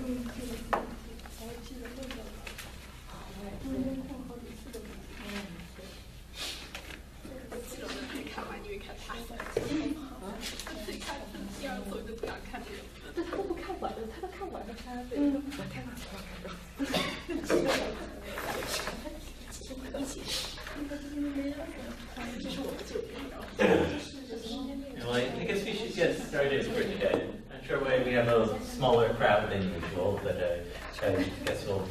Well, I guess we should get started for today. I'm sure we have a smaller crowd than usual, but I guess we'll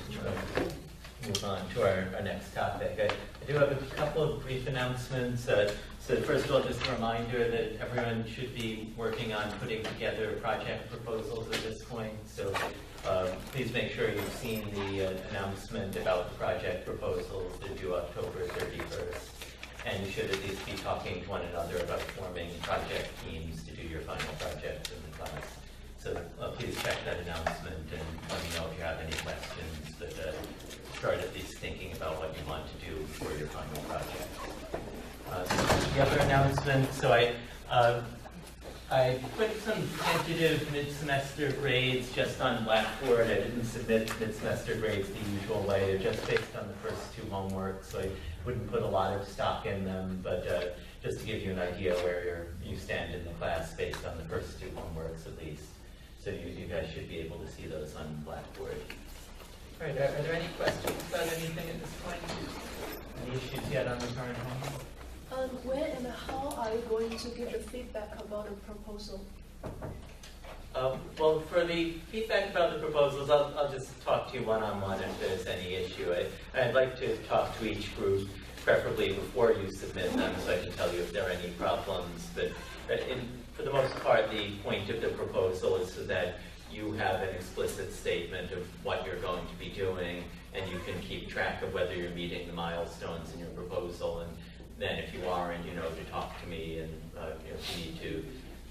move on to our next topic. I do have a couple of brief announcements. So first of all, just a reminder that everyone should be working on putting together project proposals at this point. So please make sure you've seen the announcement about the project proposals that due October 31st. And you should at least be talking to one another about forming project teams to do your final project in the class. So please check that announcement and let me know if you have any questions, but start at least thinking about what you want to do for your final project. The other announcement, so I put some tentative mid-semester grades just on Blackboard. I didn't submit mid-semester grades the usual way. They're just based on the first two homeworks, so I wouldn't put a lot of stock in them, but just to give you an idea where you stand in the class based on the first two homeworks at least. So you guys should be able to see those on Blackboard. All right, are there any questions about anything at this point? Any issues yet on the current homework? When and how are you going to give the feedback about the proposal? Well, for the feedback about the proposals, I'll just talk to you one-on-one if there's any issue. I'd like to talk to each group, preferably before you submit them, so I can tell you if there are any problems. But for the most part, the point of the proposal is so that you have an explicit statement of what you're going to be doing, and you can keep track of whether you're meeting the milestones in your proposal. And then if you aren't, to talk to me, and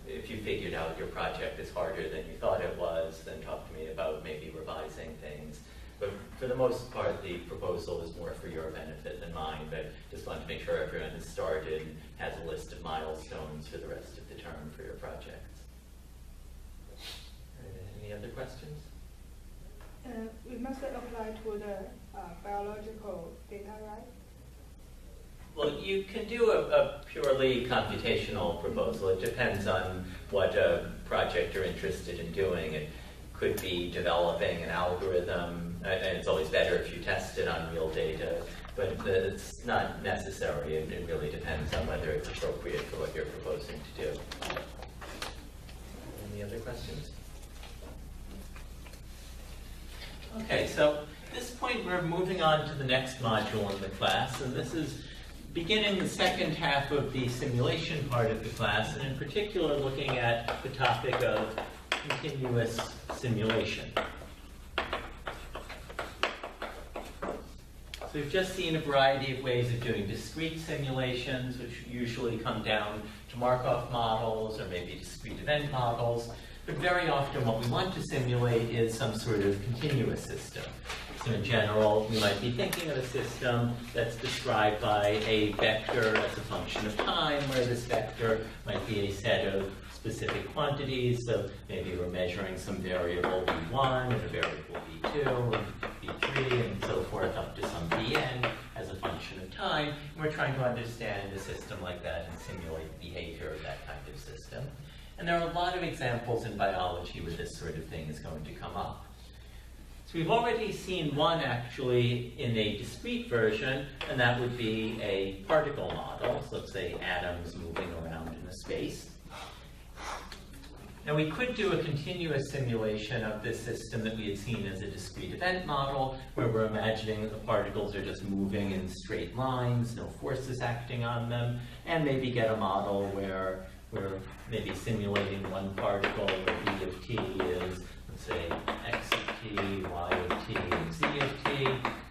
if you figured out your project is harder than you thought it was, then talk to me about maybe revising things. But for the most part, the proposal is more for your benefit than mine, but just want to make sure everyone has started and has a list of milestones for the rest of the term for your projects. Any other questions? We must apply to the biological data, right? Well, you can do a purely computational proposal. It depends on what project you're interested in doing. It could be developing an algorithm, and it's always better if you test it on real data, but it's not necessary. It really depends on whether it's appropriate for what you're proposing to do. Any other questions? Okay, so at this point we're moving on to the next module in the class, and this is beginning the second half of the simulation part of the class, and in particular looking at the topic of continuous simulation. So we've just seen a variety of ways of doing discrete simulations, which usually come down to Markov models or maybe discrete event models. But very often what we want to simulate is some sort of continuous system. So in general, we might be thinking of a system that's described by a vector as a function of time, where this vector might be a set of specific quantities. So maybe we're measuring some variable v1 and a variable v2 and v3 and so forth up to some vn as a function of time. And we're trying to understand a system like that and simulate the behavior of that kind of system. And there are a lot of examples in biology where this sort of thing is going to come up. So we've already seen one actually in a discrete version, and that would be a particle model. So let's say atoms moving around in a space. Now we could do a continuous simulation of this system that we had seen as a discrete event model, where we're imagining that the particles are just moving in straight lines, no forces acting on them, and maybe get a model where we're maybe simulating one particle where v of t is, let's say, x of t, y of t, and z of t.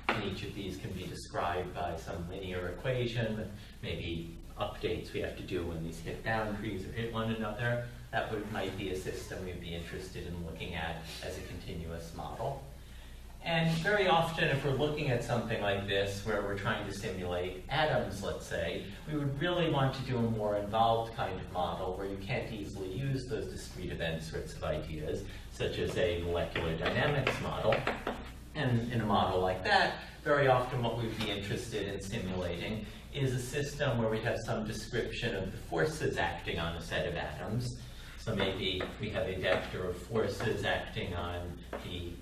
And each of these can be described by some linear equation with maybe updates we have to do when these hit boundaries or hit one another. That might be a system we'd be interested in looking at as a continuous model. And very often, if we're looking at something like this, where we're trying to simulate atoms, let's say, we would really want to do a more involved kind of model where you can't easily use those discrete event sorts of ideas, such as a molecular dynamics model. And in a model like that, very often what we'd be interested in simulating is a system where we have some description of the forces acting on a set of atoms. So maybe we have a vector of forces acting on a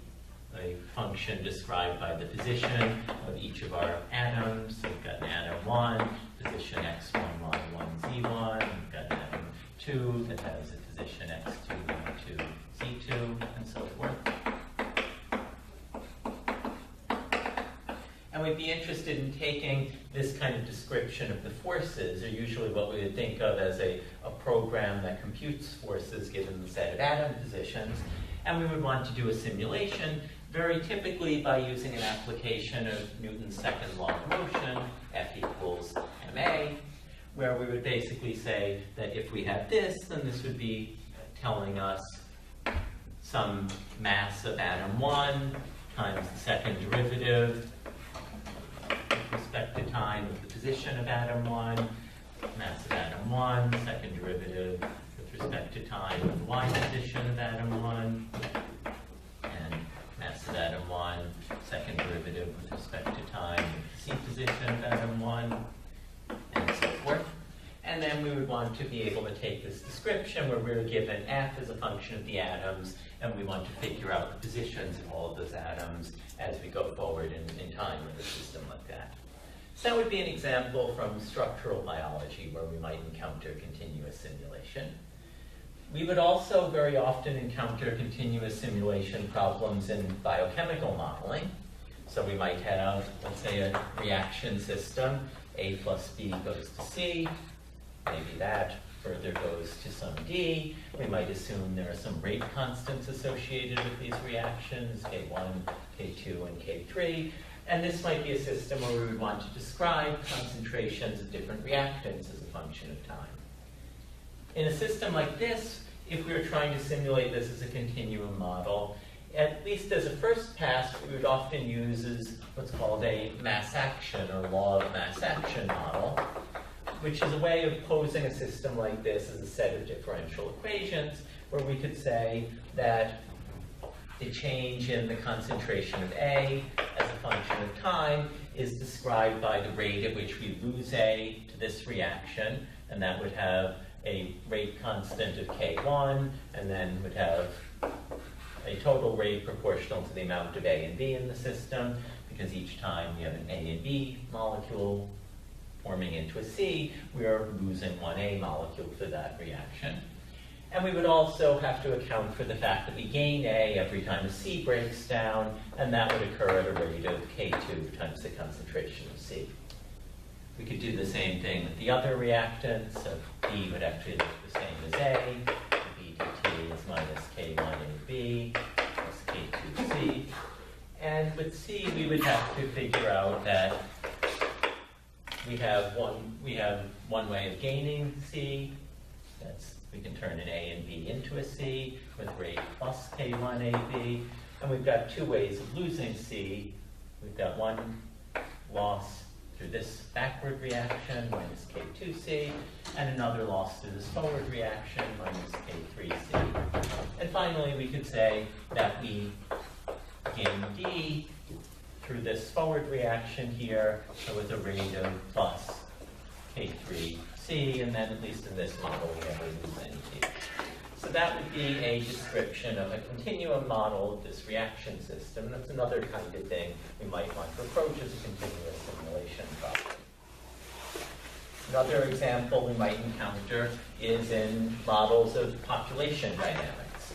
function described by the position of each of our atoms. So we've got an atom 1, position x1, y1, z1. We've got an atom 2 that has a position x2, y2, z2, and so forth. And we'd be interested in taking this kind of description of the forces, or usually what we would think of as a program that computes forces given the set of atom positions, and we would want to do a simulation, very typically by using an application of Newton's second law of motion, F equals ma, where we would basically say that if we have this, then this would be telling us some mass of atom 1 times the second derivative with respect to time of the position of atom 1, mass of atom 1, second derivative with respect to time of the y position of atom 1, and mass of atom 1, second derivative with respect to time of the c position of atom 1, and so forth. And then we would want to be able to take this description where we're given f as a function of the atoms, and we want to figure out the positions of all of those atoms as we go forward in time with a system like that. So that would be an example from structural biology where we might encounter continuous simulation. We would also very often encounter continuous simulation problems in biochemical modeling. So we might have, let's say, a reaction system, A plus B goes to C. Maybe that further goes to some D. We might assume there are some rate constants associated with these reactions, K1, K2, and K3. And this might be a system where we would want to describe concentrations of different reactants as a function of time. In a system like this, if we were trying to simulate this as a continuum model, at least as a first pass, what we would often use is what's called a mass action or law of mass action model, which is a way of posing a system like this as a set of differential equations where we could say that the change in the concentration of A as a function of time is described by the rate at which we lose A to this reaction, and that would have a rate constant of K1, and then would have a total rate proportional to the amount of A and B in the system, because each time we have an A and B molecule forming into a C, we are losing one A molecule for that reaction. And we would also have to account for the fact that we gain A every time a C breaks down, and that would occur at a rate of K2 times the concentration of C. We could do the same thing with the other reactants. So B would actually look the same as A. B dt is minus K1AB plus K2C. And with C, we would have to figure out that we have one way of gaining C. We can turn an A and B into a C with rate plus K1AB. And we've got two ways of losing C. We've got one loss through this backward reaction, minus K2C, and another loss through this forward reaction, minus K3C. And finally, we could say that we gain D through this forward reaction here, so with a rate of plus K3C, and then at least in this model, we never lose any D. So that would be a description of a continuum model of this reaction system. That's another kind of thing we might want to approach as a continuous simulation problem. Another example we might encounter is in models of population dynamics.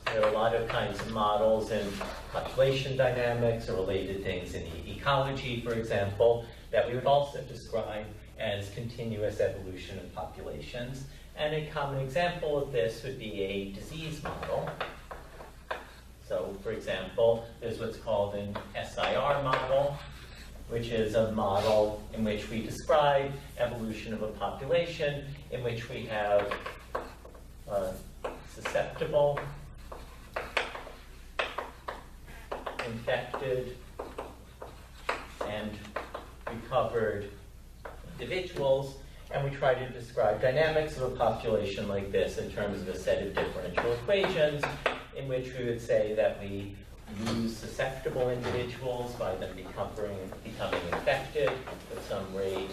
There are a lot of kinds of models in population dynamics or related things in ecology, for example, that we would also describe as continuous evolution of populations. And a common example of this would be a disease model. So, for example, there's what's called an SIR model, which is a model in which we describe evolution of a population in which we have susceptible, infected, and recovered individuals, and we try to describe dynamics of a population like this in terms of a set of differential equations in which we would say that we lose susceptible individuals by them becoming infected with some rate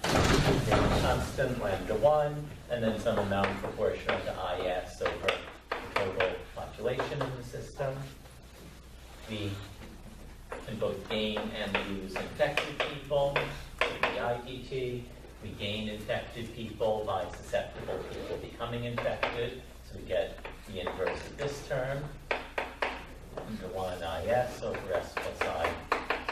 constant lambda 1, and then some amount proportional to IS over the total population in the system. We can both gain and lose infected people, so the IDT. We gain infected people by susceptible people becoming infected, so we get the inverse of this term, lambda 1 IS over S plus I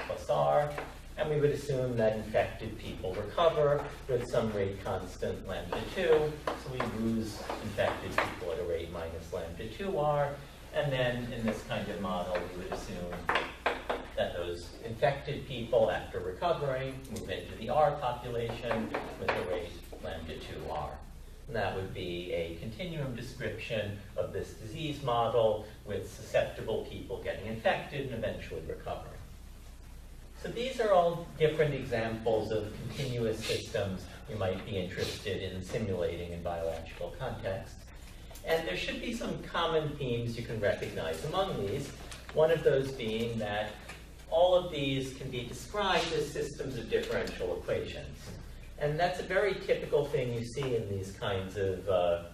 plus R, and we would assume that infected people recover with some rate constant lambda 2, so we lose infected people at a rate minus lambda 2R, and then in this kind of model we would assume that those infected people, after recovering, move into the R population with a rate lambda 2R. And that would be a continuum description of this disease model with susceptible people getting infected and eventually recovering. So these are all different examples of continuous systems you might be interested in simulating in biological contexts. And there should be some common themes you can recognize among these. One of those being that all of these can be described as systems of differential equations. And that's a very typical thing you see in these kinds of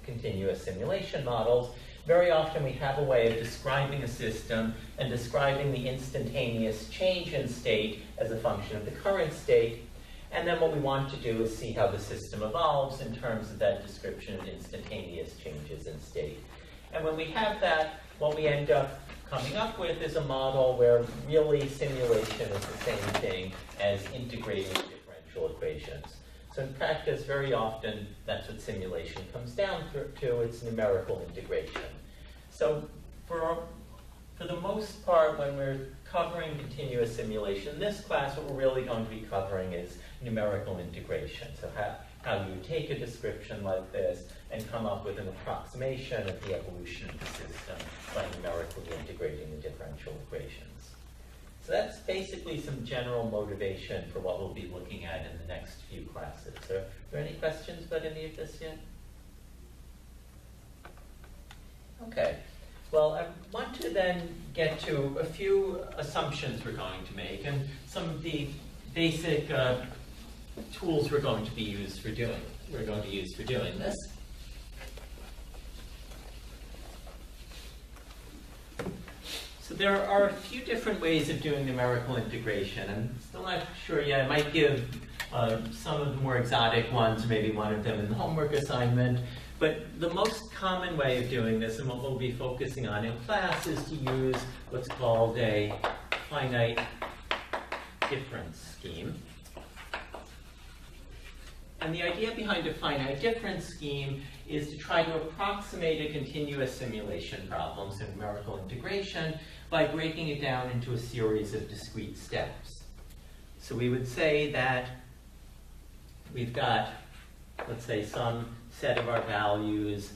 continuous simulation models. Very often we have a way of describing a system and describing the instantaneous change in state as a function of the current state. And then what we want to do is see how the system evolves in terms of that description of instantaneous changes in state. And when we have that, what we end up coming up with is a model where really simulation is the same thing as integrating differential equations. So in practice, very often, that's what simulation comes down to. It's numerical integration. So for the most part, when we're covering continuous simulation in this class, what we're really going to be covering is numerical integration. So how you take a description like this and come up with an approximation of the evolution of the system by numerically integrating the differential equations. So that's basically some general motivation for what we'll be looking at in the next few classes. Are there any questions about any of this yet? Okay. Well, I want to then get to a few assumptions we're going to make and some of the basic tools we're going to use for doing this. So there are a few different ways of doing numerical integration. I'm still not sure yet. I might give some of the more exotic ones, maybe one of them in the homework assignment. But the most common way of doing this, and what we'll be focusing on in class, is to use what's called a finite difference scheme. And the idea behind a finite difference scheme is to try to approximate a continuous simulation problem, so numerical integration, by breaking it down into a series of discrete steps. So we would say that we've got, let's say, some set of our values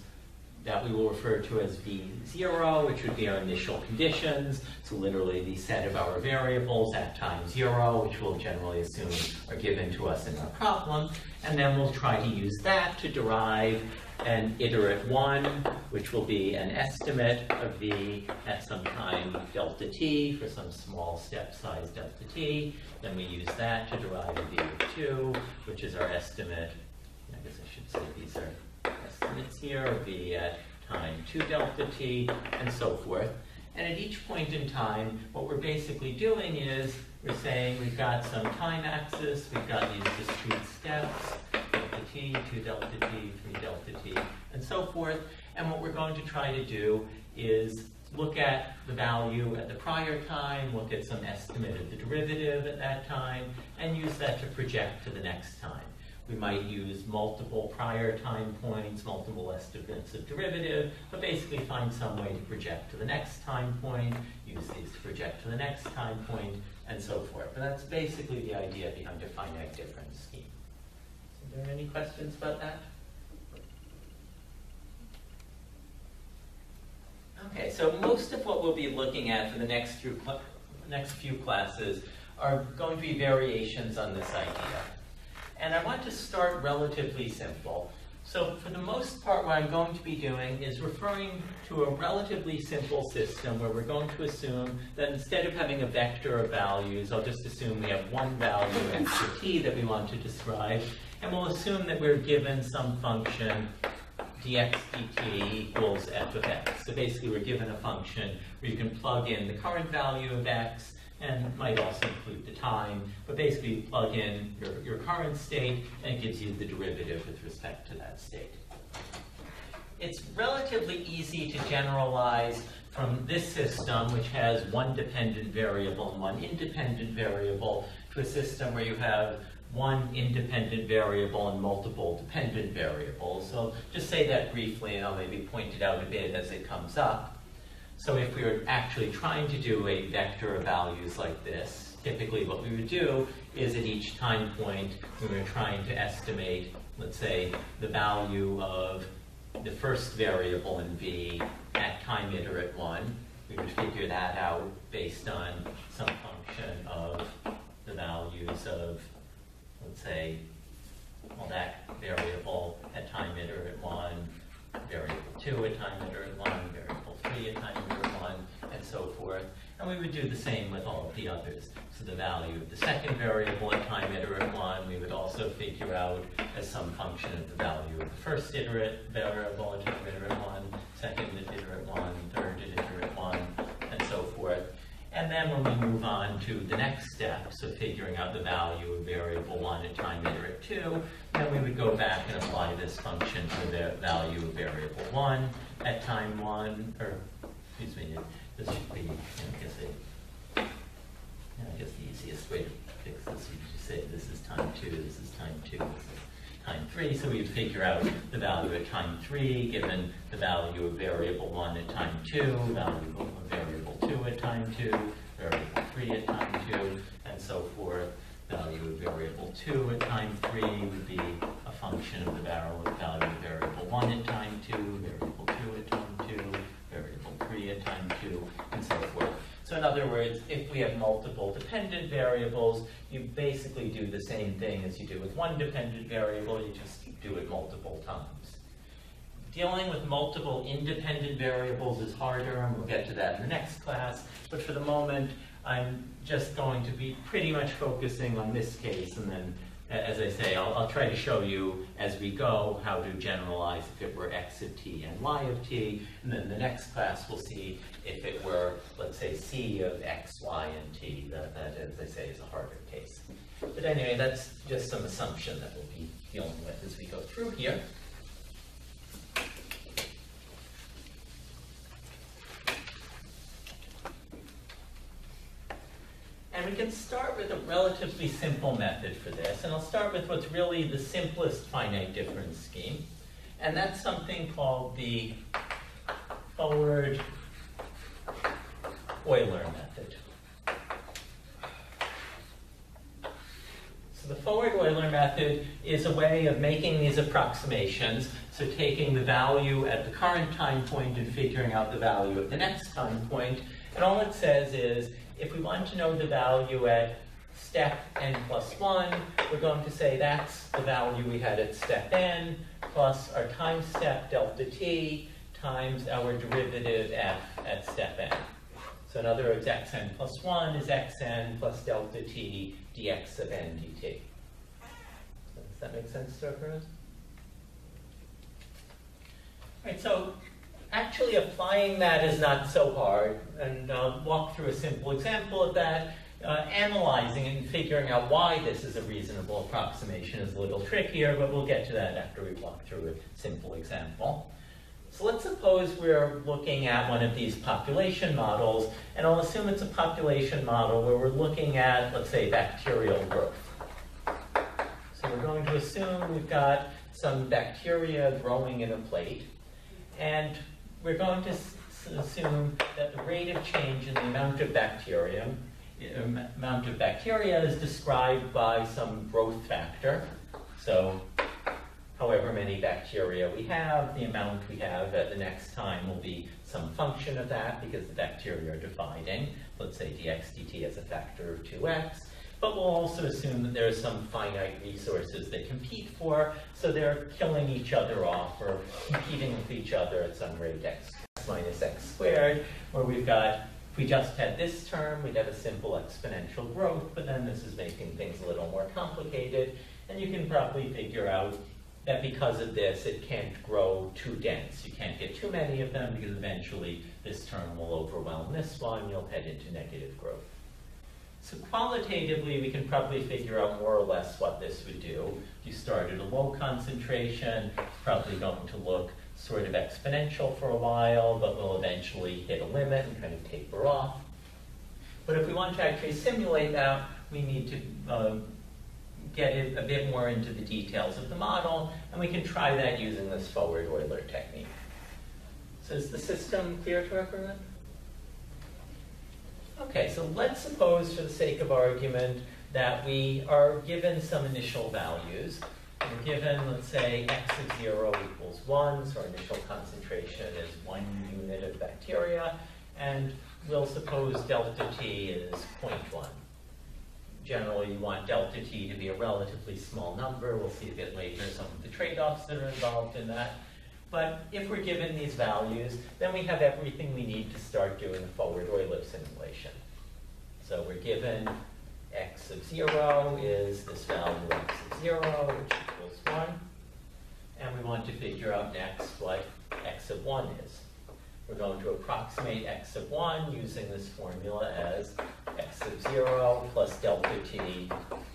that we will refer to as V0, which would be our initial conditions. So literally the set of our variables at time 0, which we'll generally assume are given to us in our problem. And then we'll try to use that to derive an iterate 1, which will be an estimate of V at some time delta t for some small step size delta t. Then we use that to derive a V of 2, which is our estimate. I guess I should say these are estimates here, of V at time 2 delta t, and so forth. And at each point in time, what we're basically doing is we're saying we've got some time axis, we've got these discrete steps, delta t, 2 delta t, 3 delta t, and so forth. And what we're going to try to do is look at the value at the prior time, look at some estimate of the derivative at that time, and use that to project to the next time. We might use multiple prior time points, multiple estimates of derivative, but basically find some way to project to the next time point, use these to project to the next time point, and so forth. But that's basically the idea behind a finite difference scheme. Are there any questions about that? So most of what we'll be looking at for the next few classes are going to be variations on this idea. And I want to start relatively simple. So for the most part, what I'm going to be doing is referring to a relatively simple system where we're going to assume that instead of having a vector of values, I'll just assume we have one value x for t that we want to describe, and we'll assume that we're given some function dx dt equals f of x. So basically we're given a function where you can plug in the current value of x, and might also include the time, but basically you plug in your current state and it gives you the derivative with respect to that state. It's relatively easy to generalize from this system, which has one dependent variable and one independent variable, to a system where you have one independent variable and multiple dependent variables. So just say that briefly, and I'll maybe point it out a bit as it comes up. So if we were actually trying to do a vector of values like this, typically what we would do is at each time point, we were trying to estimate, let's say, the value of the first variable in v at time iterate 1. We would figure that out based on some function of the values of, let's say, well, that variable at time iterate 1, variable 2 at time iterate 1, variable 3 at time iterate 1, and so forth. And we would do the same with all of the others. So the value of the second variable at time iterate 1, we would also figure out as some function of the value of the first iterate variable at time iterate 1, second at iterate 1, third at iterate 1, and so forth. And then when we move on to the next step, so figuring out the value of variable 1 at time iterate 2, then we would go back and apply this function to the value of variable 1 at time 1, or, excuse me, this should be, I guess the easiest way to fix this would just say this is time 2, this is time 2, this is time 3. So we'd figure out the value at time 3, given the value of variable 1 at time 2, value of variable 2 at time 2, variable 3 at time 2, and so forth. Value of variable 2 at time 3 would be a function of the value of variable 1 at time 2, variable 2 at time 2, variable 3 at time 2, and so forth. So in other words, if we have multiple dependent variables, you basically do the same thing as you do with one dependent variable, you just do it multiple times. Dealing with multiple independent variables is harder, and we'll get to that in the next class, but for the moment, I'm just going to be pretty much focusing on this case, and then, as I say, I'll try to show you as we go how to generalize if it were x of t and y of t, and then the next class we'll see if it were, let's say, c of x, y, and t. That, as I say, is a harder case. But anyway, that's just some assumption that we'll be dealing with as we go through here. And we can start with a relatively simple method for this. And I'll start with what's really the simplest finite difference scheme. And that's something called the forward Euler method. So the forward Euler method is a way of making these approximations. So taking the value at the current time point and figuring out the value at the next time point. And all it says is, if we want to know the value at step n plus 1, we're going to say that's the value we had at step n plus our time step delta t times our derivative f at step n. So in other words, xn plus 1 is xn plus delta t dx of n dt. Does that make sense to everyone? All right, so actually applying that is not so hard, and I'll walk through a simple example of that. Analyzing it and figuring out why this is a reasonable approximation is a little trickier, but we'll get to that after we walk through a simple example. So let's suppose we're looking at one of these population models, and I'll assume it's a population model where we're looking at, let's say, bacterial growth. So we're going to assume we've got some bacteria growing in a plate, and we're going to assume that the rate of change in the amount of bacteria is described by some growth factor. So however many bacteria we have, the amount we have at the next time will be some function of that because the bacteria are dividing. Let's say dx dt as a factor of 2x. But we'll also assume that there are some finite resources they compete for, so they're killing each other off or competing with each other at some rate x minus x squared, where we've got, if we just had this term, we'd have a simple exponential growth, but then this is making things a little more complicated, and you can probably figure out that because of this, it can't grow too dense. You can't get too many of them because eventually this term will overwhelm this one, you'll head into negative growth. So qualitatively, we can probably figure out more or less what this would do. If you start at a low concentration, it's probably going to look sort of exponential for a while, but will eventually hit a limit and kind of taper off. But if we want to actually simulate that, we need to get it a bit more into the details of the model, and we can try that using this forward Euler technique. So is the system clear to everyone? Okay, so let's suppose, for the sake of argument, that we are given some initial values. We're given, let's say, x of 0 equals 1, so our initial concentration is 1 unit of bacteria, and we'll suppose delta t is 0.1. Generally, you want delta t to be a relatively small number. We'll see a bit later some of the trade-offs that are involved in that. But if we're given these values, then we have everything we need to start doing a forward Euler simulation. So we're given x of 0 is this value x of 0, which equals 1. And we want to figure out next what x of 1 is. We're going to approximate x of 1 using this formula as x of 0 plus delta t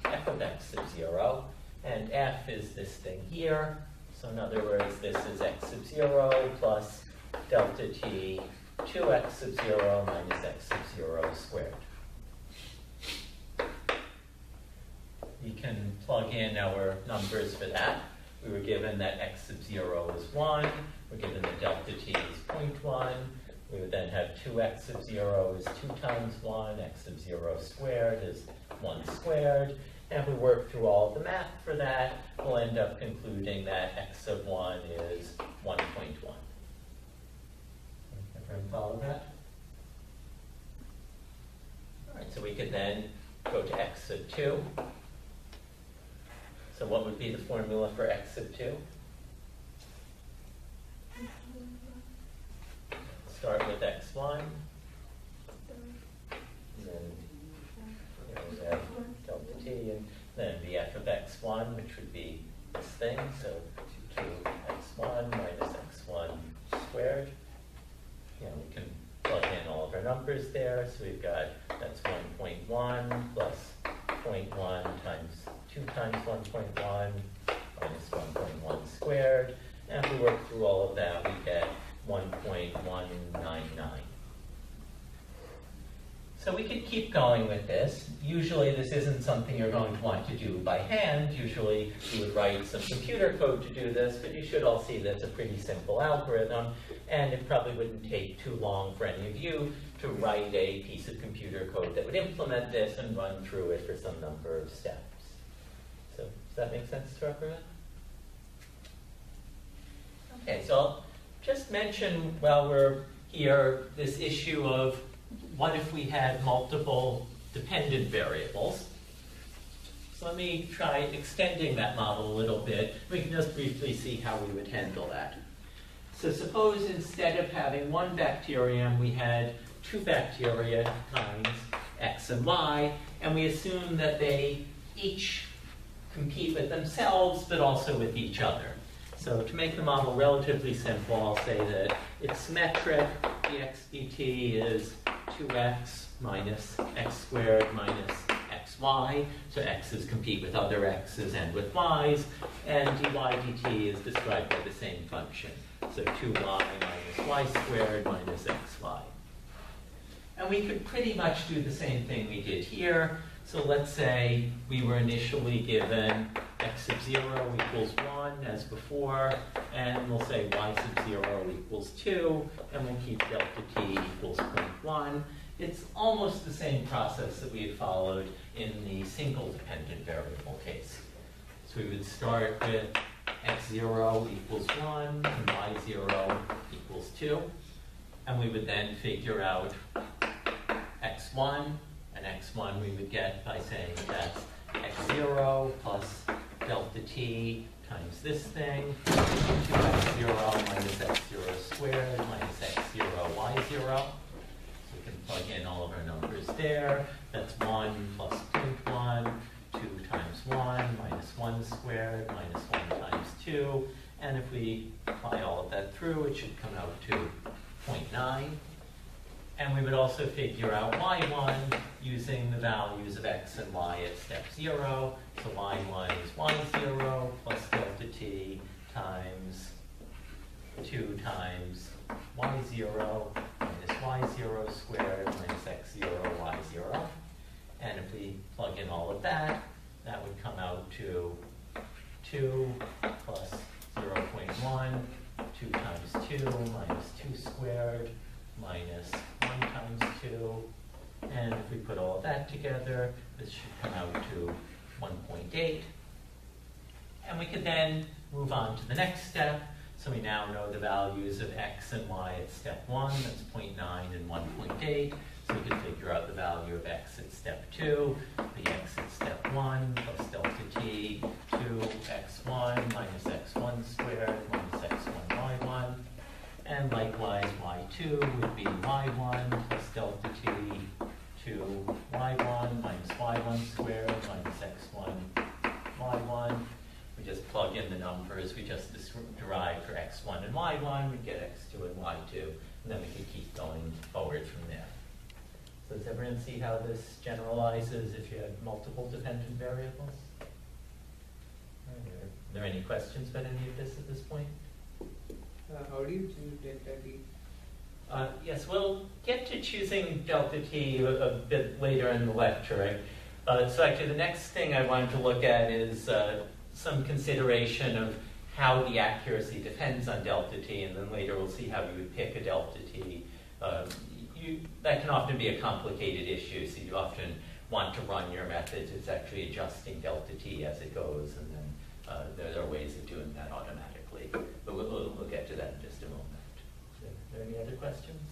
f of x of 0. And f is this thing here. So in other words, this is x of 0 plus delta t 2x of 0 minus x of 0 squared. We can plug in our numbers for that. We were given that x of 0 is 1. We're given that delta t is 0.1. We would then have 2x of 0 is 2 times 1. X of 0 squared is 1 squared. And if we work through all of the math for that, we'll end up concluding that x of 1 is 1.1. Everyone follow that? All right, so we could then go to x of 2. So what would be the formula for x of 2? Start with x1. And then we have delta t, and then the f of x1, which would be this thing, so 2x1 minus x1 squared. You know, we can plug in all of our numbers there, so we've got, that's 1.1 plus 0.1 times 2 times 1.1 minus 1.1 squared, and if we work through all of that, we get 1.199. So we could keep going with this. Usually this isn't something you're going to want to do by hand. Usually you would write some computer code to do this, but you should all see that it's a pretty simple algorithm, and it probably wouldn't take too long for any of you to write a piece of computer code that would implement this and run through it for some number of steps. So does that make sense to everyone? Okay, so I'll just mention while we're here this issue of what if we had multiple dependent variables. So let me try extending that model a little bit. We can just briefly see how we would handle that. So suppose instead of having one bacterium, we had two bacteria times x and y, and we assume that they each compete with themselves, but also with each other. So to make the model relatively simple, I'll say that it's symmetric. Dx dt is 2x minus x squared minus xy. So x's compete with other x's and with y's. And dy dt is described by the same function. So 2y minus y squared minus xy. And we could pretty much do the same thing we did here. So let's say we were initially given x of 0 equals 1 as before, and we'll say y sub 0 equals 2, and we'll keep delta t equals 0.1. It's almost the same process that we had followed in the single dependent variable case. So we would start with x0 equals 1 and y0 equals 2. And we would then figure out x1, and x1 we would get by saying that's x0 plus delta t times this thing, 2x0 minus x0 squared minus x0 y0. So we can plug in all of our numbers there. That's 1 plus 0.1, 2 times 1 minus 1 squared minus 1 times 2. And if we apply all of that through, it should come out to 0.9. And we would also figure out y1 using the values of x and y at step 0. So y1 is y0 plus delta t times 2 times y0 minus y0 squared minus x0 y0. And if we plug in all of that, that would come out to 2 plus 0.1, 2 times 2 minus 2 squared minus 1 times 2. And if we put all of that together, this should come out to 1.8. And we could then move on to the next step. So we now know the values of x and y at step 1. That's 0.9 and 1.8. So we can figure out the value of x at step 2, the x at step 1 plus delta t, 2x1 minus x1 squared minus x1 y1. And likewise, y2 would be y1 plus delta t, 2y1 minus y1 squared minus x1 y1. We just plug in the numbers we just derived for x1 and y1. We get x2 and y2. And then we can keep going forward from there. So does everyone see how this generalizes if you have multiple dependent variables? Are there any questions about any of this at this point? How do you choose delta t? Yes, we'll get to choosing delta t a bit later in the lecture. So actually the next thing I wanted to look at is some consideration of how the accuracy depends on delta t, and then later we'll see how you would pick a delta t. That can often be a complicated issue, so you often want to run your methods. It's actually adjusting delta t as it goes, and then there are ways of doing that automatically. But we'll get to that in just a moment. Are there any other questions?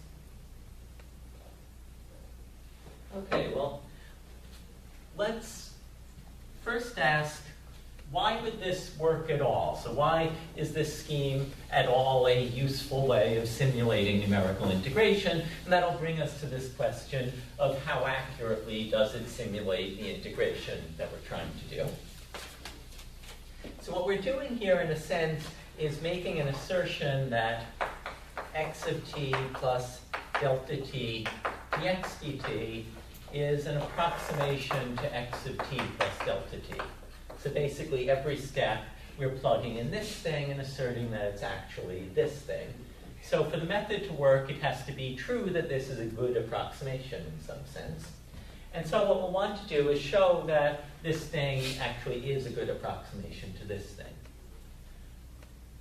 Okay, well, let's first ask, why would this work at all? So why is this scheme at all a useful way of simulating numerical integration? And that'll bring us to this question of how accurately does it simulate the integration that we're trying to do. So what we're doing here, in a sense, is making an assertion that x of t plus delta t dx dt is an approximation to x of t plus delta t. So basically, every step, we're plugging in this thing and asserting that it's actually this thing. So for the method to work, it has to be true that this is a good approximation in some sense. And so what we'll want to do is show that this thing actually is a good approximation to this thing.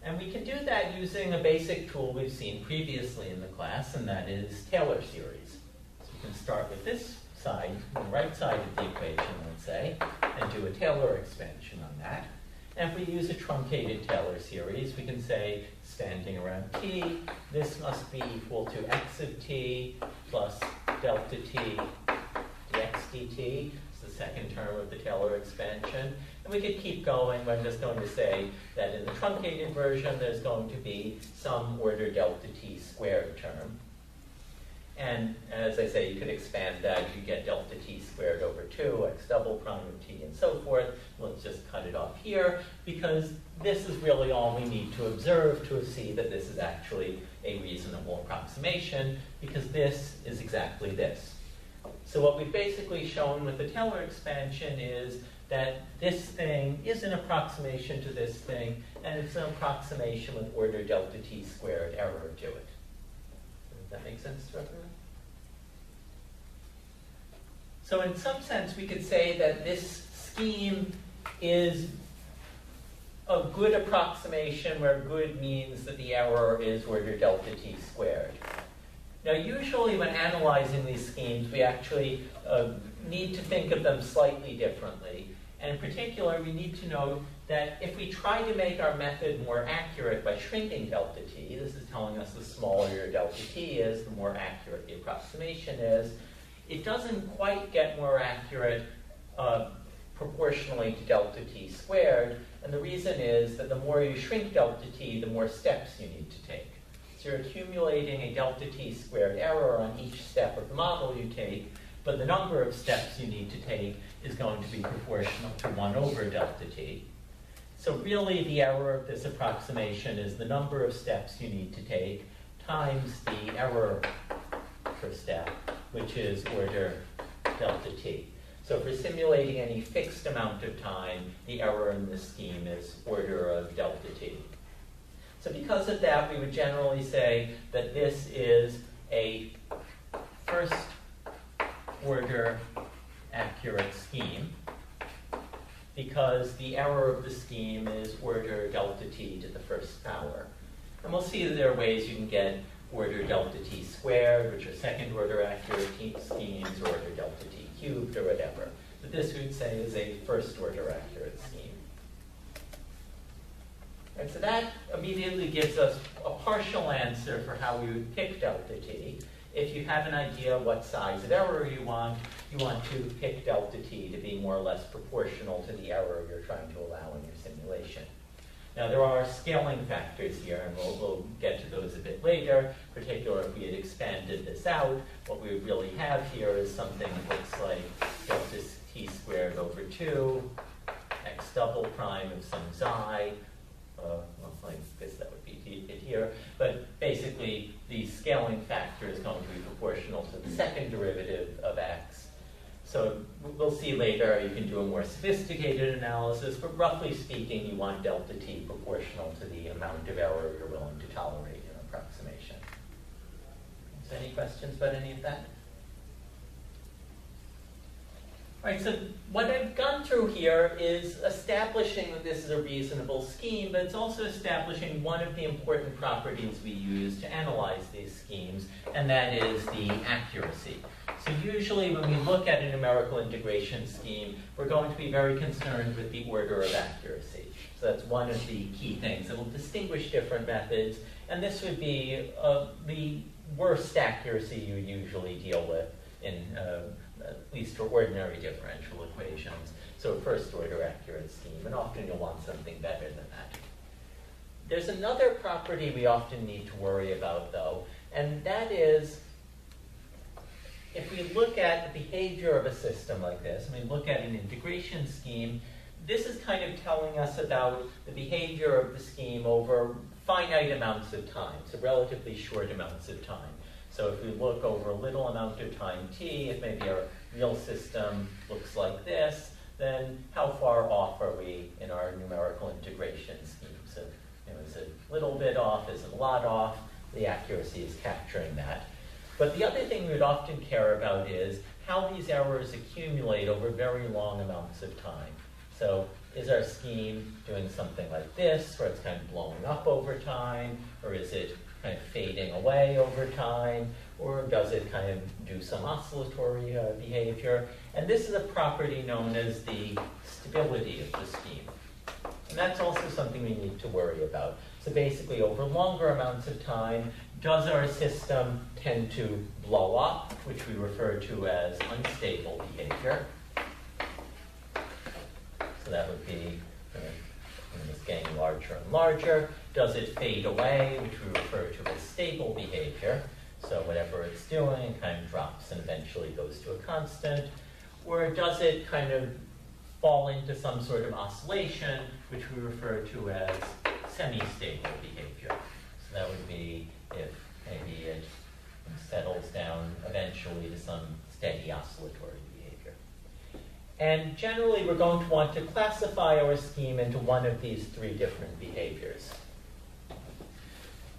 And we can do that using a basic tool we've seen previously in the class, and that is Taylor series. So we can start with this side, the right side of the equation, let's say, and do a Taylor expansion on that. And if we use a truncated Taylor series, we can say, standing around t, this must be equal to x of t plus delta t dx dt. It's the second term of the Taylor expansion. And we could keep going. I'm just going to say that in the truncated version, there's going to be some order delta t squared term. And as I say, you could expand that. You get delta t squared over 2, x double prime of t, and so forth. Let's just cut it off here, because this is really all we need to observe to see that this is actually a reasonable approximation, because this is exactly this. So what we've basically shown with the Taylor expansion is that this thing is an approximation to this thing, and it's an approximation with order delta t squared error to it. Does that make sense to everyone? So in some sense, we could say that this scheme is a good approximation where good means that the error is order delta t squared. Now, usually when analyzing these schemes, we actually need to think of them slightly differently. And in particular, we need to know that if we try to make our method more accurate by shrinking delta t, this is telling us the smaller your delta t is, the more accurate the approximation is. It doesn't quite get more accurate proportionally to delta t squared, and the reason is that the more you shrink delta t, the more steps you need to take. So you're accumulating a delta t squared error on each step of the model you take, but the number of steps you need to take is going to be proportional to 1 over delta t. So really the error of this approximation is the number of steps you need to take times the error per step, which is order delta t. So if we're simulating any fixed amount of time, the error in this scheme is order of delta t. So because of that, we would generally say that this is a first order accurate scheme, because the error of the scheme is order delta t to the first power. And we'll see that there are ways you can get order delta t squared, which are second order accurate schemes, or order delta t cubed, or whatever. But this we would say is a first order accurate scheme. And so that immediately gives us a partial answer for how we would pick delta t. If you have an idea what size of error you want to pick delta t to be more or less proportional to the error you're trying to allow in your simulation. Now there are scaling factors here, and we'll get to those a bit later. Particularly if we had expanded this out, what we would really have here is something that looks like delta t squared over 2, x double prime of some xi. Well, I guess that would be it here. But basically, the scaling factor is going to be proportional to the second derivative of x. So we'll see later, you can do a more sophisticated analysis, but roughly speaking, you want delta t proportional to the amount of error you're willing to tolerate in approximation. So any questions about any of that? All right, so what I've gone through here is establishing that this is a reasonable scheme, but it's also establishing one of the important properties we use to analyze these schemes, and that is the accuracy. So usually when we look at a numerical integration scheme, we're going to be very concerned with the order of accuracy. So that's one of the key things. It will distinguish different methods, and this would be the worst accuracy you usually deal with in at least for ordinary differential equations. So a first order accurate scheme, and often you'll want something better than that. There's another property we often need to worry about though, and that is if we look at the behavior of a system like this, and we look at an integration scheme, this is kind of telling us about the behavior of the scheme over finite amounts of time, so relatively short amounts of time. So if we look over a little amount of time t, if maybe our real system looks like this, then how far off are we in our numerical integration scheme? So is it a little bit off? Is it a lot off? The accuracy is capturing that. But the other thing we would often care about is how these errors accumulate over very long amounts of time. So is our scheme doing something like this, where it's kind of blowing up over time, or is it kind of fading away over time, or does it kind of do some oscillatory behavior? And this is a property known as the stability of the scheme. And that's also something we need to worry about. So basically, over longer amounts of time, does our system tend to blow up, which we refer to as unstable behavior? So that would be it's getting larger and larger. Does it fade away, which we refer to as stable behavior? So whatever it's doing kind of drops and eventually goes to a constant. Or does it kind of fall into some sort of oscillation, which we refer to as semi-stable behavior? So that would be if maybe it settles down eventually to some steady oscillatory behavior. And generally, we're going to want to classify our scheme into one of these three different behaviors.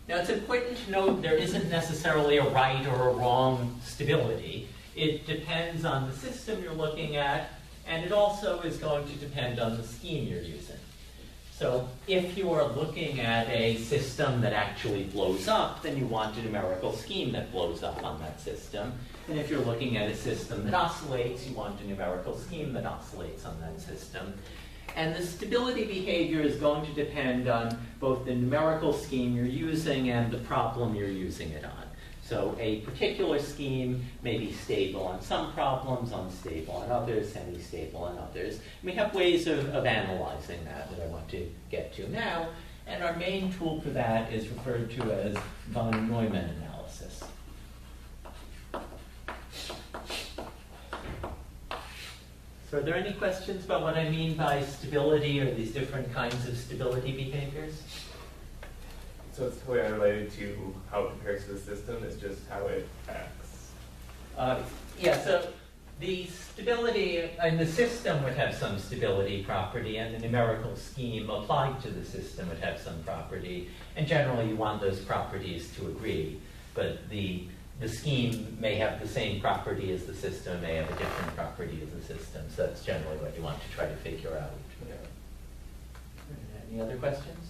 Now, it's important to note there isn't necessarily a right or a wrong stability. It depends on the system you're looking at, and it also is going to depend on the scheme you're using. So if you are looking at a system that actually blows up, then you want a numerical scheme that blows up on that system. And if you're looking at a system that oscillates, you want a numerical scheme that oscillates on that system. And the stability behavior is going to depend on both the numerical scheme you're using and the problem you're using it on. So a particular scheme may be stable on some problems, unstable on others, semi-stable on others. We have ways of analyzing that I want to get to now. And our main tool for that is referred to as von Neumann analysis. So are there any questions about what I mean by stability or these different kinds of stability behaviors? So it's totally unrelated to how it compares to the system, it's just how it acts. Yeah, so the stability, and the system would have some stability property, and the numerical scheme applied to the system would have some property. And generally, you want those properties to agree. But the scheme may have the same property as the system, may have a different property as the system. So that's generally what you want to try to figure out. Any other questions?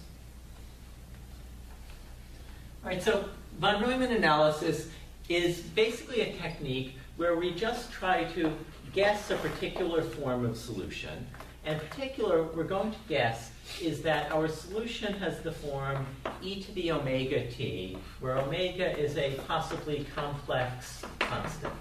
All right, so von Neumann analysis is basically a technique where we just try to guess a particular form of solution. And in particular, we're going to guess is that our solution has the form e to the omega t, where omega is a possibly complex constant.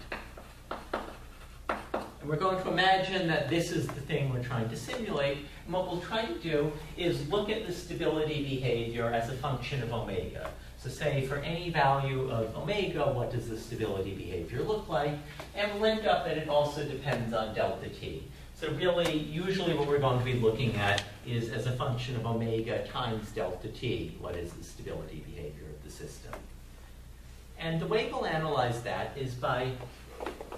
And we're going to imagine that this is the thing we're trying to simulate. And what we'll try to do is look at the stability behavior as a function of omega. So say for any value of omega, what does the stability behavior look like? And we'll end up that it also depends on delta t. So really, usually what we're going to be looking at is as a function of omega times delta t, what is the stability behavior of the system. And the way we'll analyze that is by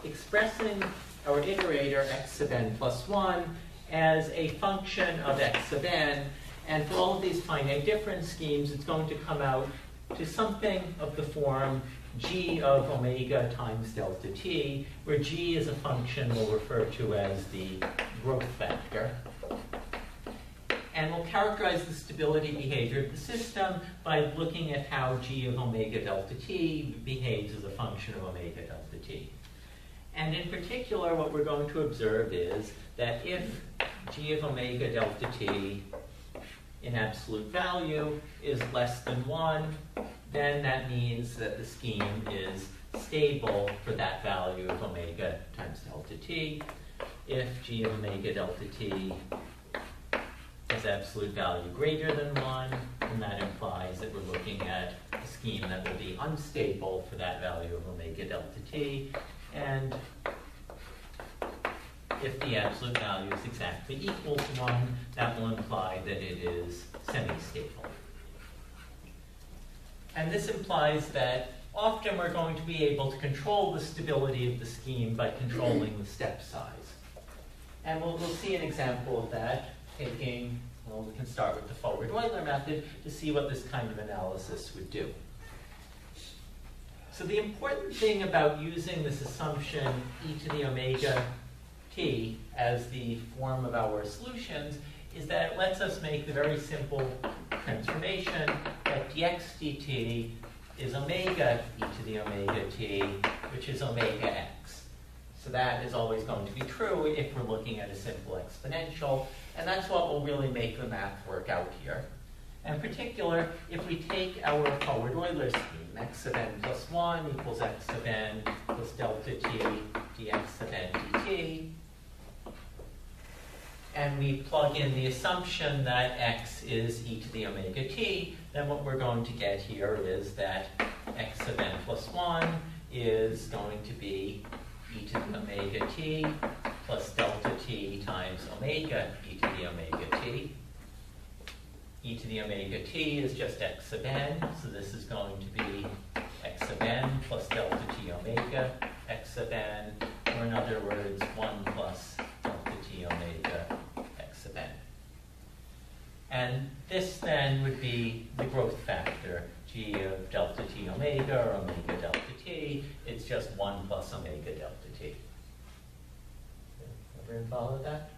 expressing our iterator x sub n plus 1 as a function of x sub n. And for all of these finite difference schemes, it's going to come out to something of the form g of omega times delta t, where g is a function we'll refer to as the growth factor. And we'll characterize the stability behavior of the system by looking at how g of omega delta t behaves as a function of omega delta t. And in particular, what we're going to observe is that if g of omega delta t in absolute value is less than 1, then that means that the scheme is stable for that value of omega times delta t. If g of omega delta t has absolute value greater than 1, then that implies that we're looking at a scheme that will be unstable for that value of omega delta t. And if the absolute value is exactly equal to 1, that will imply that it is semi-stable. And this implies that often we're going to be able to control the stability of the scheme by controlling the step size. And we'll see an example of that taking, well, we can start with the forward Euler method to see what this kind of analysis would do. So the important thing about using this assumption e to the omega t as the form of our solutions is that it lets us make the very simple transformation that dx dt is omega e to the omega t, which is omega x. So that is always going to be true if we're looking at a simple exponential, and that's what will really make the math work out here. And in particular, if we take our forward Euler scheme, x sub n plus 1 equals x sub n plus delta t dx sub n dt, and we plug in the assumption that x is e to the omega t, then what we're going to get here is that x sub n plus 1 is going to be e to the omega t plus delta t times omega e to the omega t. E to the omega t is just x sub n, so this is going to be x sub n plus delta t omega x sub n, or in other words, 1 plus delta t omega x sub n. And this then would be the growth factor, g of delta t omega or omega delta t. It's just 1 plus omega delta t. Everyone follow that?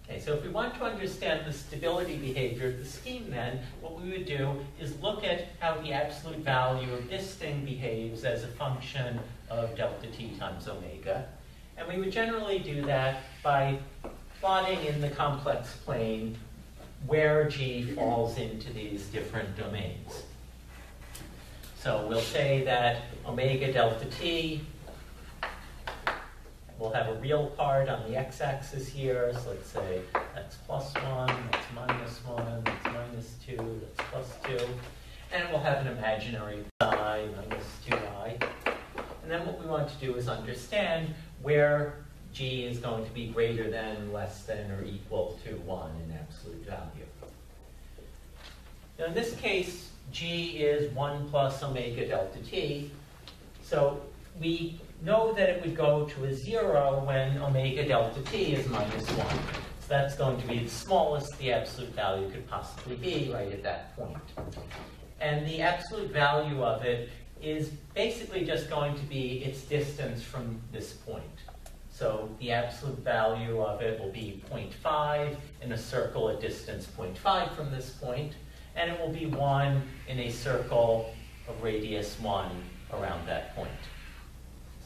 Okay, so if we want to understand the stability behavior of the scheme then, what we would do is look at how the absolute value of this thing behaves as a function of delta t times omega. And we would generally do that by plotting in the complex plane where g falls into these different domains. So we'll say that omega delta t, we'll have a real part on the x-axis here, so let's say that's +1, that's -1, that's -2, that's +2, and we'll have an imaginary I -2i. And then what we want to do is understand where g is going to be greater than, less than, or equal to 1 in absolute value. Now in this case, g is 1 plus omega delta t, so we know that it would go to a 0 when omega delta t is -1. So that's going to be the smallest the absolute value could possibly be right at that point. And the absolute value of it is basically just going to be its distance from this point. So the absolute value of it will be 0.5 in a circle at distance 0.5 from this point, and it will be 1 in a circle of radius 1 around that point.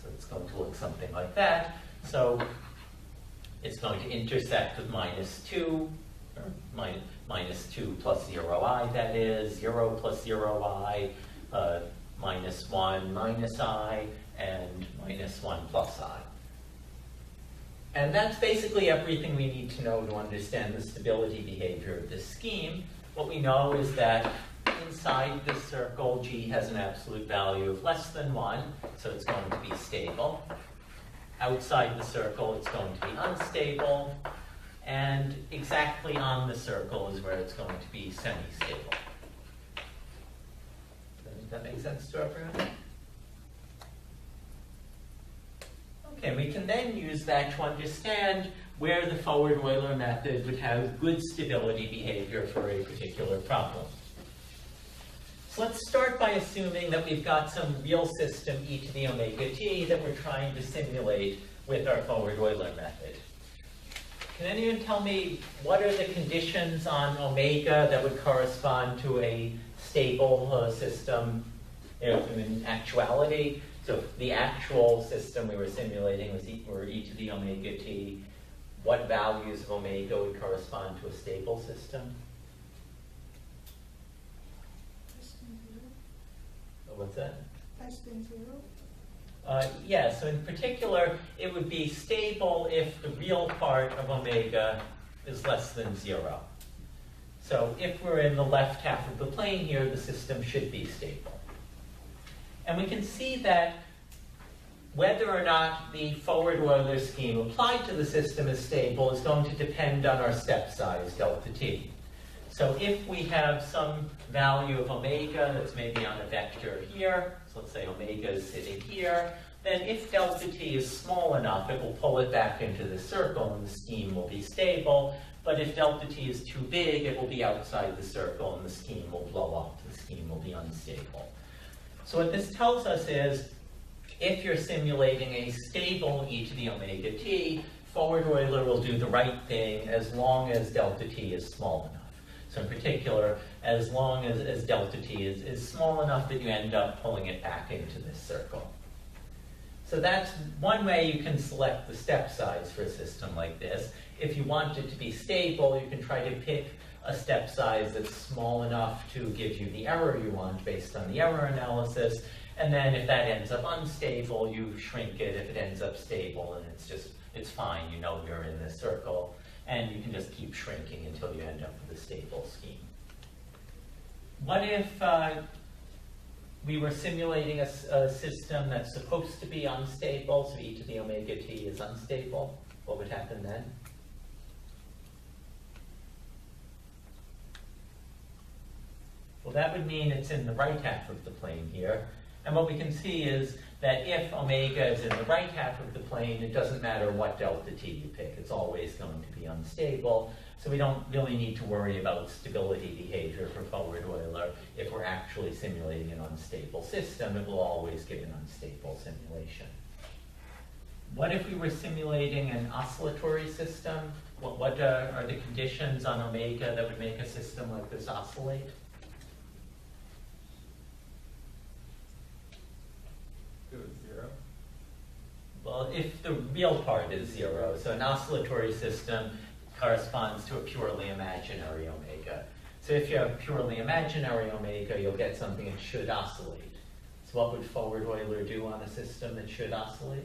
So it's going to look something like that. So it's going to intersect with -2, or -2 plus 0i, that is, 0 plus 0i, -1 minus I, and -1 plus I. And that's basically everything we need to know to understand the stability behavior of this scheme. What we know is that inside this circle, g has an absolute value of less than 1, so it's going to be stable. Outside the circle, it's going to be unstable. And exactly on the circle is where it's going to be semi-stable. Does that make sense to everyone? Okay, we can then use that to understand where the forward-Euler method would have good stability behavior for a particular problem. So let's start by assuming that we've got some real system e to the omega t that we're trying to simulate with our forward-Euler method. Can anyone tell me what are the conditions on omega that would correspond to a stable system in actuality? So the actual system we were simulating was e to the omega t. What values of omega would correspond to a stable system? What's that? Less than 0. Yeah, so in particular, it would be stable if the real part of omega is less than 0. So if we're in the left half of the plane here, the system should be stable. And we can see that whether or not the forward-Euler scheme applied to the system is stable is going to depend on our step size, delta t. So if we have some value of omega that's maybe on a vector here, so let's say omega is sitting here, then if delta t is small enough, it will pull it back into the circle and the scheme will be stable. But if delta t is too big, it will be outside the circle and the scheme will blow up. The scheme will be unstable. So what this tells us is, if you're simulating a stable e to the omega t, forward-Euler will do the right thing as long as delta t is small enough. So in particular, as long as delta t is small enough that you end up pulling it back into this circle. So that's one way you can select the step size for a system like this. If you want it to be stable, you can try to pick a step size that's small enough to give you the error you want based on the error analysis. And then if that ends up unstable, you shrink it. If it ends up stable, and it's fine, you know you're in this circle. And you can just keep shrinking until you end up with a stable scheme. What if we were simulating a system that's supposed to be unstable, so e to the omega t is unstable? What would happen then? Well, that would mean it's in the right half of the plane here. And what we can see is that if omega is in the right half of the plane, it doesn't matter what delta t you pick. It's always going to be unstable. So we don't really need to worry about stability behavior for forward-Euler. If we're actually simulating an unstable system, it will always give an unstable simulation. What if we were simulating an oscillatory system? What are the conditions on omega that would make a system like this oscillate? It was 0. Well, if the real part is 0, so an oscillatory system corresponds to a purely imaginary omega. So if you have purely imaginary omega, you'll get something that should oscillate. So what would forward Euler do on a system that should oscillate?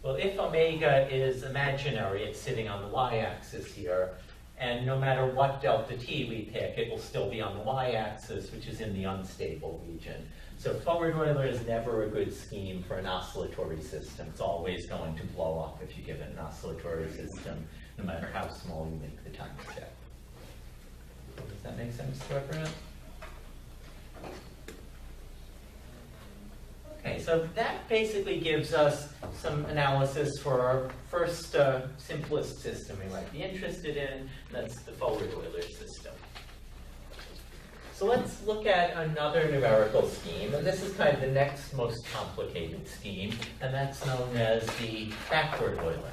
Well, if omega is imaginary, it's sitting on the y-axis here, and no matter what delta t we pick, it will still be on the y-axis, which is in the unstable region. So forward Euler is never a good scheme for an oscillatory system. It's always going to blow up if you give it an oscillatory system, no matter how small you make the time step. Does that make sense to everyone? Okay, so that basically gives us some analysis for our first simplest system we might be interested in. That's the forward Euler system. So let's look at another numerical scheme, and this is kind of the next most complicated scheme, and that's known as the backward Euler.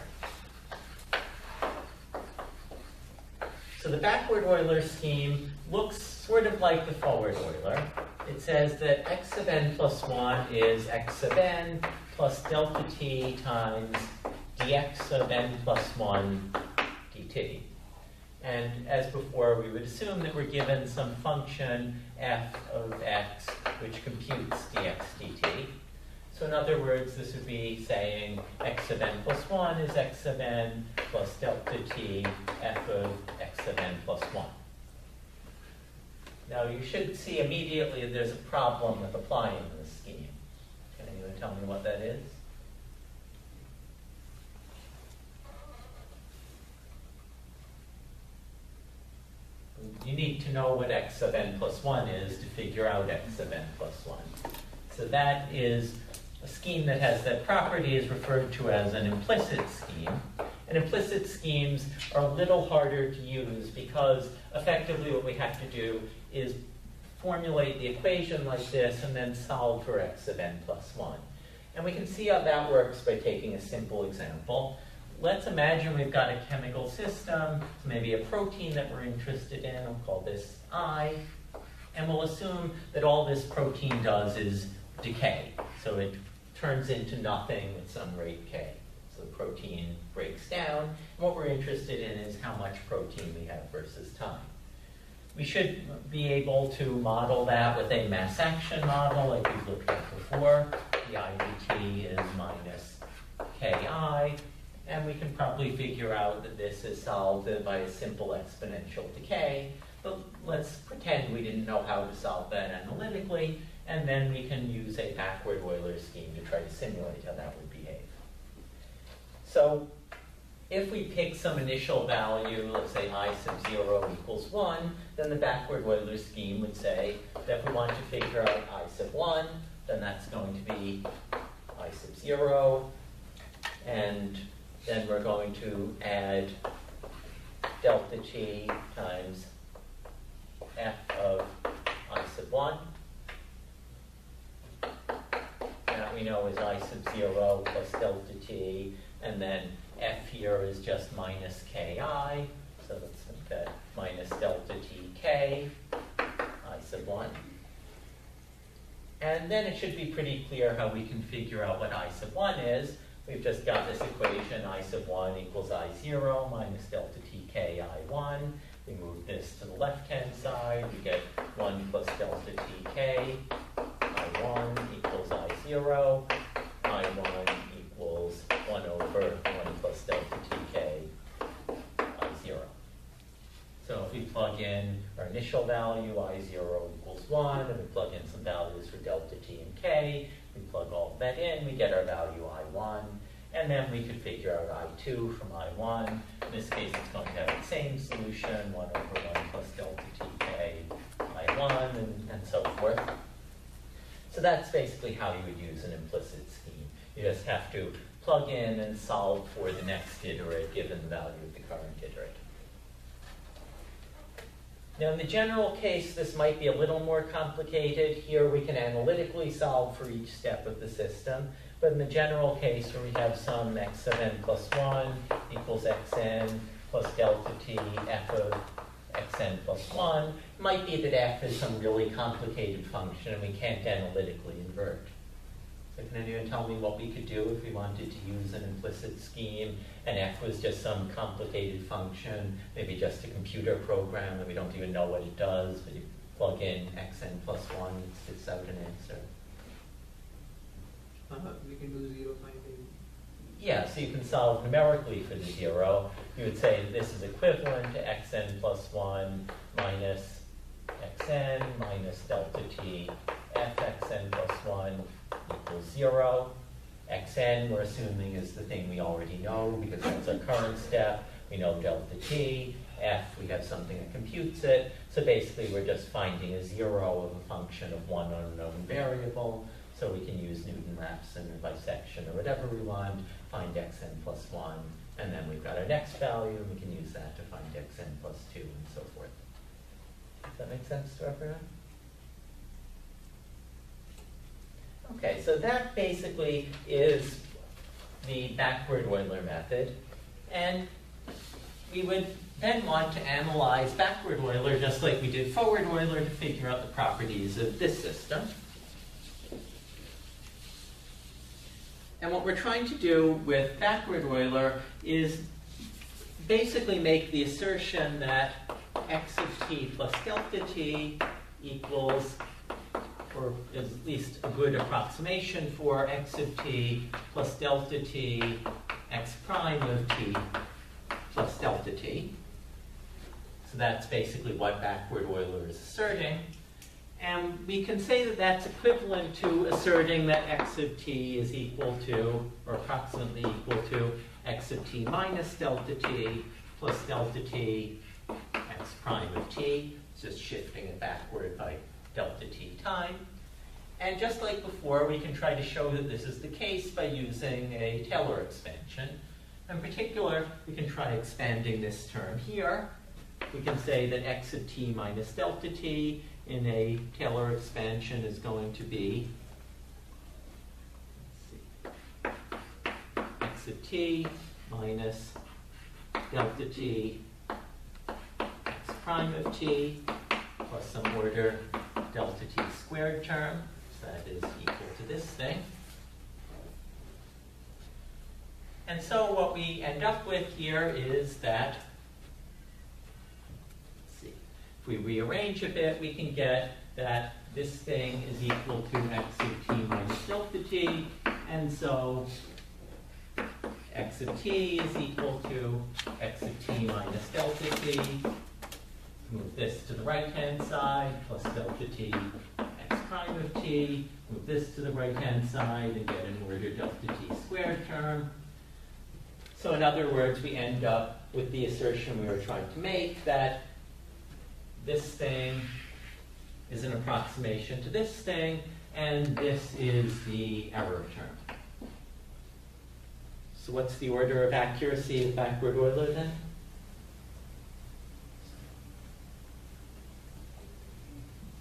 So the backward Euler scheme looks sort of like the forward Euler. It says that x sub n plus 1 is x sub n plus delta t times dx sub n plus 1 dt. And as before, we would assume that we're given some function f of x which computes dx dt. So in other words, this would be saying x sub n plus 1 is x sub n plus delta t f of x sub n plus 1. Now you should see immediately that there's a problem with applying this scheme. Can anyone tell me what that is? You need to know what x sub n plus 1 is to figure out x sub n plus 1. So that is a scheme that has that property is referred to as an implicit scheme. And implicit schemes are a little harder to use because effectively what we have to do is formulate the equation like this and then solve for x sub n plus 1. And we can see how that works by taking a simple example. Let's imagine we've got a chemical system, maybe a protein that we're interested in. We'll call this I. And we'll assume that all this protein does is decay. So it turns into nothing at some rate k. So the protein breaks down. And what we're interested in is how much protein we have versus time. We should be able to model that with a mass action model like we've looked at before. The I dt is minus ki. And we can probably figure out that this is solved by a simple exponential decay. But let's pretend we didn't know how to solve that analytically, and then we can use a backward Euler scheme to try to simulate how that would behave. So if we pick some initial value, let's say I sub 0 equals 1, then the backward Euler scheme would say that if we want to figure out I sub 1, then that's going to be I sub 0, and then we're going to add delta t times f of I sub 1. That we know is I sub 0 plus delta t, and then f here is just minus ki, so let's make that minus delta tk, I sub 1. And then it should be pretty clear how we can figure out what I sub 1 is. We've just got this equation, I sub 1 equals I0 minus delta tk I1. We move this to the left-hand side. We get 1 plus delta tk I1 equals I0. I1 equals 1 over 1 plus delta tk I0. So if we plug in our initial value, I0 equals 1, and we plug in some values for delta t and k, we plug all of that in, we get our value I1, and then we could figure out I2 from I1. In this case, it's going to have the same solution, 1 over 1 plus delta tk I1, and so forth. So that's basically how you would use an implicit scheme. You just have to plug in and solve for the next iterate given the value of the current iterate. Now, in the general case, this might be a little more complicated. Here we can analytically solve for each step of the system. But in the general case, where we have some x sub n plus 1 equals xn plus delta t f of xn plus 1, it might be that f is some really complicated function and we can't analytically invert. So can anyone tell me what we could do if we wanted to use an implicit scheme and f was just some complicated function, maybe just a computer program and we don't even know what it does, but you plug in xn plus 1 and it spits out an answer? We can do zero finding. Yeah, so you can solve numerically for the 0. You would say this is equivalent to xn plus 1 minus xn minus delta t f xn plus 1 equals 0. Xn, we're assuming, is the thing we already know because that's our current step. We know delta t. F, we have something that computes it. So basically, we're just finding a 0 of a function of one unknown variable. So we can use Newton-Raphson or bisection or whatever we want, find xn plus 1, and then we've got our next value, and we can use that to find xn plus 2, and so forth. Does that make sense to everyone? Okay, so that basically is the backward Euler method. And we would then want to analyze backward Euler just like we did forward Euler to figure out the properties of this system. And what we're trying to do with backward Euler is basically make the assertion that x of t plus delta t equals, or at least a good approximation for x of t plus delta t, x prime of t plus delta t. So that's basically what backward Euler is asserting. And we can say that that's equivalent to asserting that x of t is equal to, or approximately equal to, x of t minus delta t plus delta t x prime of t. It's just shifting it backward by delta t time. And just like before, we can try to show that this is the case by using a Taylor expansion. In particular, we can try expanding this term here. We can say that x of t minus delta t in a Taylor expansion is going to be, x of t minus delta t x prime of t plus some order delta t squared term. So that is equal to this thing. And so what we end up with here is that, if we rearrange a bit, we can get that this thing is equal to x of t minus delta t, and so x of t is equal to x of t minus delta t. Move this to the right-hand side, plus delta t x prime of t. Move this to the right-hand side and get an order delta t squared term. So in other words, we end up with the assertion we were trying to make that this thing is an approximation to this thing, and this is the error term. So what's the order of accuracy of backward Euler then?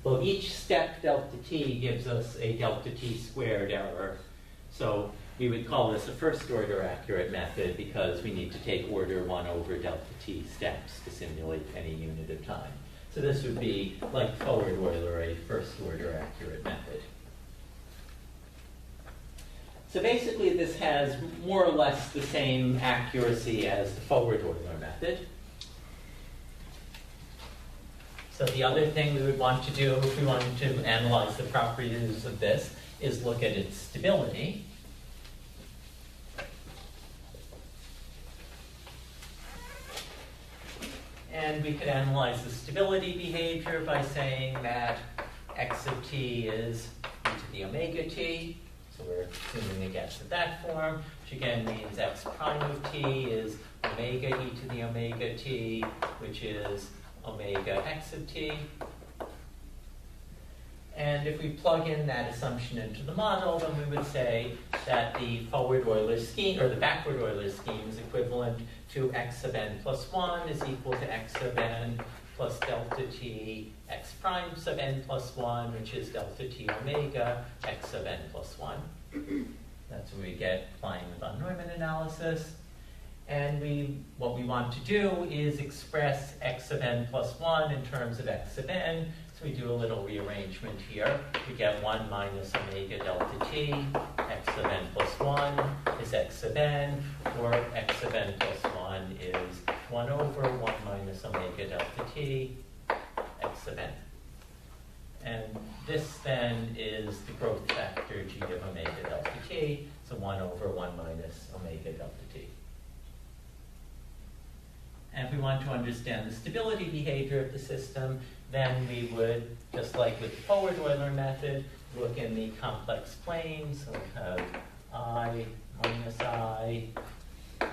Well, each step delta t gives us a delta t squared error. So we would call this a first order accurate method because we need to take order 1 over delta t steps to simulate any unit of time. So this would be, like forward Euler, a first order accurate method. So basically this has more or less the same accuracy as the forward Euler method. So the other thing we would want to do if we wanted to analyze the properties of this is look at its stability. And we could analyze the stability behavior by saying that x of t is e to the omega t. So we're assuming it gets to that form, which again means x prime of t is omega e to the omega t, which is omega x of t. And if we plug in that assumption into the model, then we would say that the forward Euler scheme, or the backward Euler scheme, is equivalent to x sub n plus 1 is equal to x sub n plus delta t x prime sub n plus 1, which is delta t omega x sub n plus 1. That's what we get applying the von Neumann analysis. And what we want to do is express x sub n plus 1 in terms of x sub n. So we do a little rearrangement here. We get 1 minus omega delta t, x sub n plus 1 is x sub n, or x sub n plus 1 is 1 over 1 minus omega delta t, x sub n. And this then is the growth factor g of omega delta t, so 1 over 1 minus omega delta t. And if we want to understand the stability behavior of the system, then we would, just like with the forward-Euler method, look in the complex plane. So we have I minus I, 1,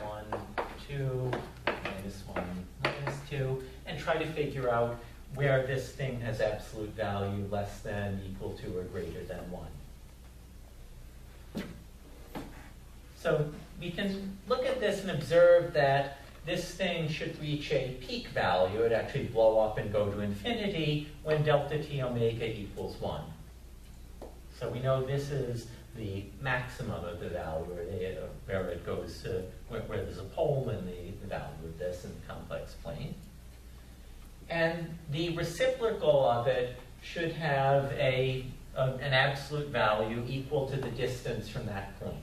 2, minus 1, minus 2, and try to figure out where this thing has absolute value less than, equal to, or greater than 1. So we can look at this and observe that this thing should reach a peak value. It actually blow up and go to infinity when delta t omega equals 1. So we know this is the maximum of the value, where it goes to, where there's a pole in the value of this in the complex plane. And the reciprocal of it should have an absolute value equal to the distance from that point.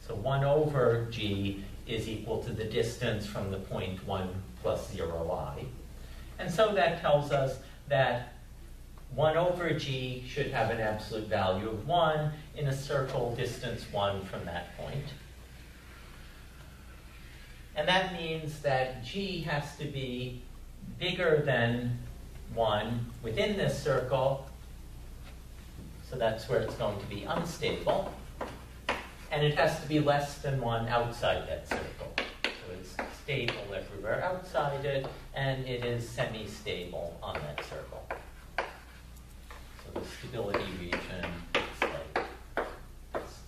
So 1 over g is equal to the distance from the point 1 plus 0I. And so that tells us that 1 over g should have an absolute value of 1 in a circle distance 1 from that point. And that means that g has to be bigger than 1 within this circle, so that's where it's going to be unstable. And it has to be less than 1 outside that circle. So it's stable everywhere outside it, and it is semi-stable on that circle. So the stability region looks like this.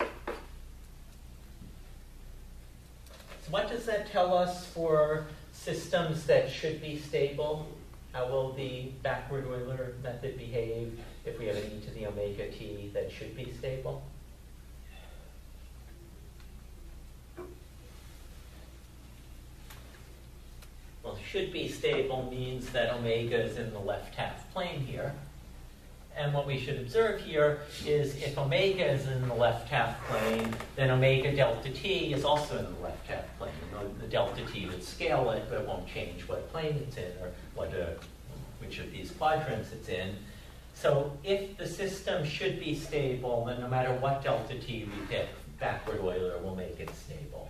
So what does that tell us for systems that should be stable? How will the backward Euler method behave if we have an e to the omega t that should be stable? Well, should be stable means that omega is in the left half plane here. And what we should observe here is if omega is in the left half plane, then omega delta t is also in the left half plane. The delta t would scale it, but it won't change what plane it's in or which of these quadrants it's in. So if the system should be stable, then no matter what delta t we pick, backward Euler will make it stable.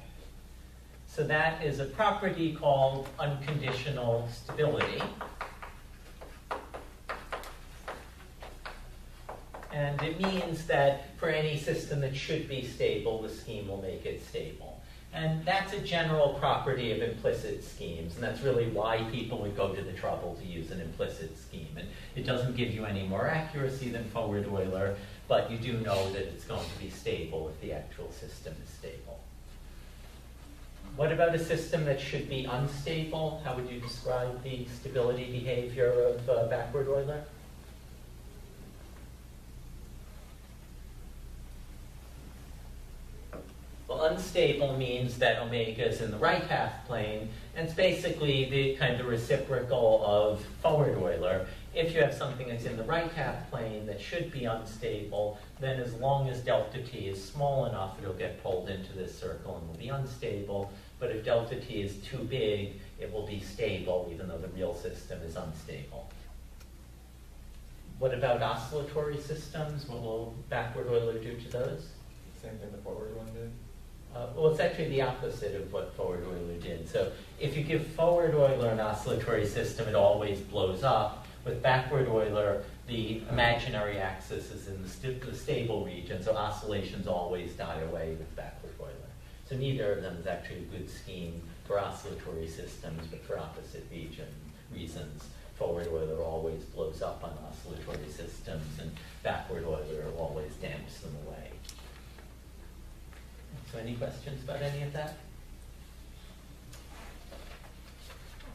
So that is a property called unconditional stability. And it means that for any system that should be stable, the scheme will make it stable. And that's a general property of implicit schemes, and that's really why people would go to the trouble to use an implicit scheme. And it doesn't give you any more accuracy than forward Euler, but you do know that it's going to be stable if the actual system is stable. What about a system that should be unstable? How would you describe the stability behavior of backward Euler? Well, unstable means that omega is in the right half plane, and it's basically the kind of reciprocal of forward Euler. If you have something that's in the right half plane that should be unstable, then as long as delta t is small enough, it'll get pulled into this circle and will be unstable. But if delta t is too big, it will be stable, even though the real system is unstable. What about oscillatory systems? What will backward Euler do to those? Same thing the forward one did. Well, it's actually the opposite of what forward Euler did. So if you give forward Euler an oscillatory system, it always blows up. With backward Euler, the imaginary axis is in the stable region, so oscillations always die away with backward Euler. So neither of them is actually a good scheme for oscillatory systems, but for opposite reasons. Forward Euler always blows up on oscillatory systems, and backward Euler always damps them away. So any questions about any of that?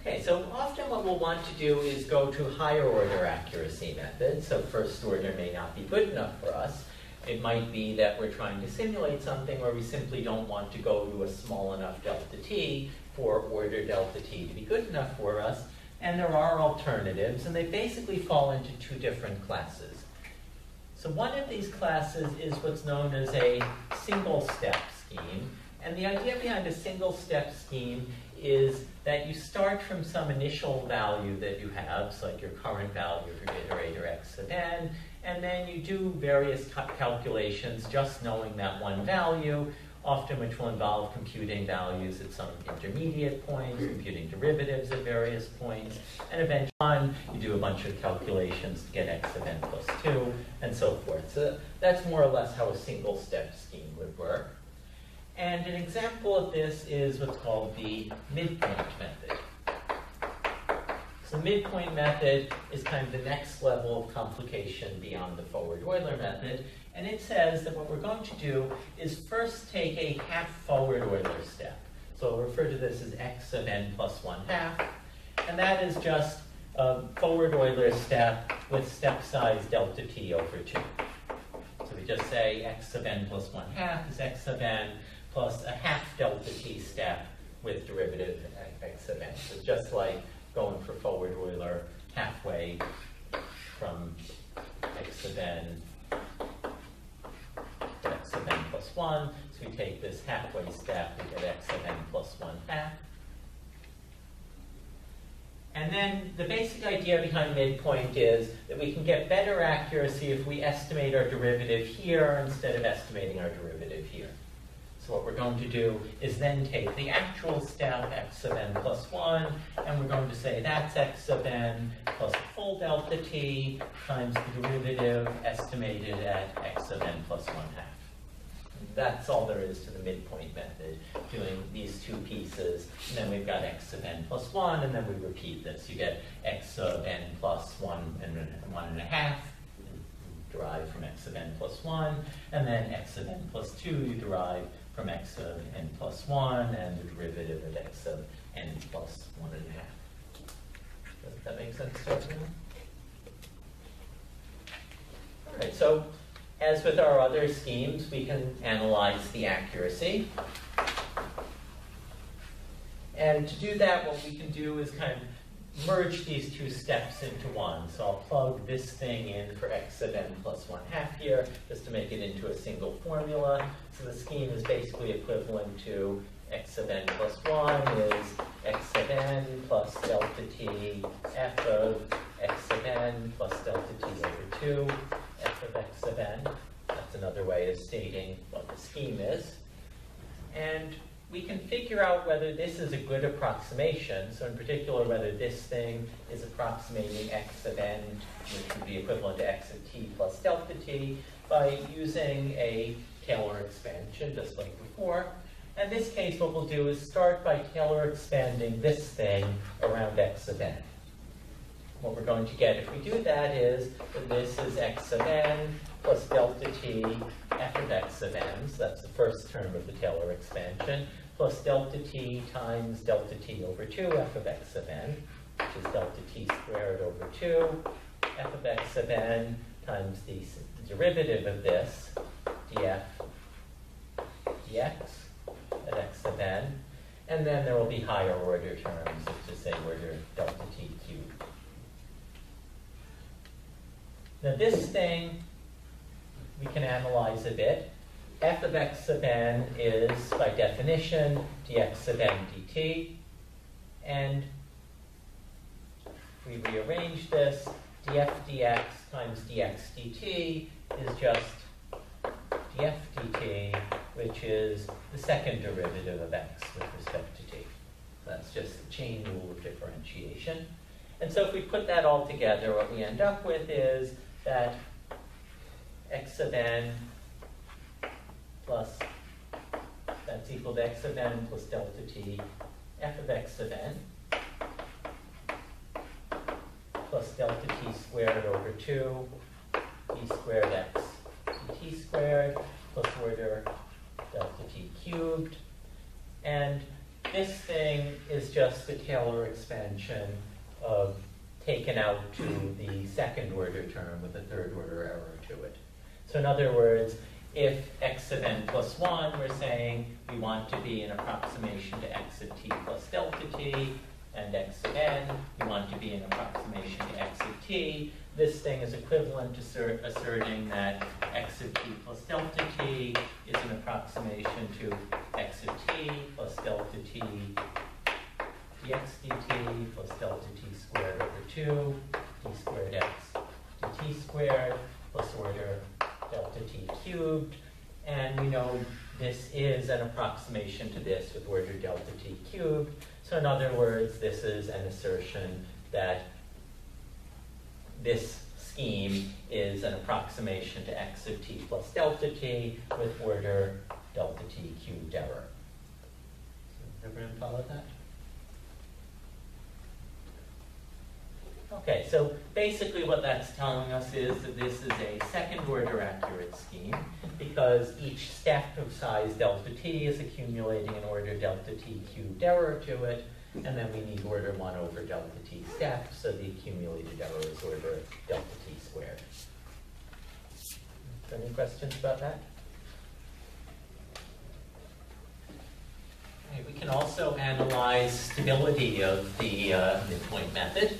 Okay, so often what we'll want to do is go to higher order accuracy methods. So first order may not be good enough for us. It might be that we're trying to simulate something where we simply don't want to go to a small enough delta t for order delta t to be good enough for us. And there are alternatives, and they basically fall into two different classes. So one of these classes is what's known as a single-step scheme. And the idea behind a single-step scheme is that you start from some initial value that you have, so like your current value for iterator x sub n, and then you do various calculations just knowing that one value, often which will involve computing values at some intermediate points, computing derivatives at various points, and eventually you do a bunch of calculations to get x sub n plus 2, and so forth. So that's more or less how a single-step scheme would work. And an example of this is what's called the midpoint method. So the midpoint method is kind of the next level of complication beyond the forward Euler method. And it says that what we're going to do is first take a half forward Euler step. So we'll refer to this as x sub n plus 1/2. And that is just a forward Euler step with step size delta t over 2. So we just say x sub n plus 1/2 is x sub n plus a half delta t step with derivative x sub n. So just like going for forward Euler halfway from x sub n to x sub n plus 1. So we take this halfway step, we get x sub n plus 1/2. And then the basic idea behind midpoint is that we can get better accuracy if we estimate our derivative here instead of estimating our derivative here. So what we're going to do is then take the actual step, x sub n plus 1, and we're going to say that's x sub n plus a full delta t times the derivative estimated at x sub n plus 1/2. That's all there is to the midpoint method, doing these two pieces. And then we've got x sub n plus 1, and then we repeat this. You get x sub n plus 1 and 1.5, derived from x sub n plus 1, and then x sub n plus 2 you derive from x sub n plus 1, and the derivative of x sub n plus 1.5. Does that make sense to everyone? All right, so as with our other schemes, we can analyze the accuracy. And to do that, what we can do is kind of merge these two steps into one. So I'll plug this thing in for x sub n plus 1/2 here, just to make it into a single formula. So the scheme is basically equivalent to x sub n plus 1 is x sub n plus delta t f of x sub n plus delta t over 2, f of x sub n. That's another way of stating what the scheme is. And we can figure out whether this is a good approximation. So in particular, whether this thing is approximating x sub n, which would be equivalent to x of t plus delta t, by using a Taylor expansion, just like before. In this case, what we'll do is start by Taylor expanding this thing around x sub n. What we're going to get if we do that is that this is x sub n plus delta t f of x sub n, so that's the first term of the Taylor expansion, plus delta t times delta t over 2 f of x sub n, which is delta t squared over 2, f of x sub n times the derivative of this, df dx at x sub n, and then there will be higher order terms, let's just say order delta t cubed. Now this thing we can analyze a bit. F of x sub n is, by definition, dx sub n dt. And if we rearrange this, df dx times dx dt is just df dt, which is the second derivative of x with respect to t. That's just the chain rule of differentiation. And so if we put that all together, what we end up with is that x sub n plus, that's equal to x sub n plus delta t f of x sub n plus delta t squared over 2 d squared x dt squared plus order delta t cubed. And this thing is just the Taylor expansion of taken out to the second order term with a third order error to it. So in other words, if x of n plus 1, we're saying we want to be an approximation to x of t plus delta t, and x of n, we want to be an approximation to x of t. This thing is equivalent to asserting that x of t plus delta t is an approximation to x of t plus delta t dx dt plus delta t squared over 2 t squared x dt squared plus order delta t cubed. And we know this is an approximation to this with order delta t cubed. So in other words, this is an assertion that this scheme is an approximation to x of t plus delta t with order delta t cubed error. So everyone follow that? Okay, so basically what that's telling us is that this is a second order accurate scheme because each step of size delta t is accumulating an order delta t cubed error to it, and then we need order 1 over delta t steps, so the accumulated error is order delta t squared. Any questions about that? Okay, we can also analyze stability of the midpoint method.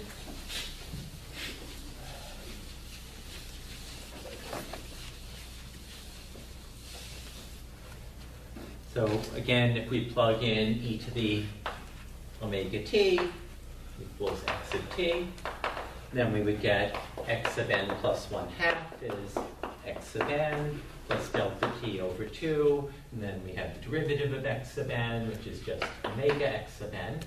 So again, if we plug in e to the omega t equals x of t, then we would get x of n plus 1/2 is x of n plus delta t over 2, and then we have the derivative of x of n, which is just omega x of n,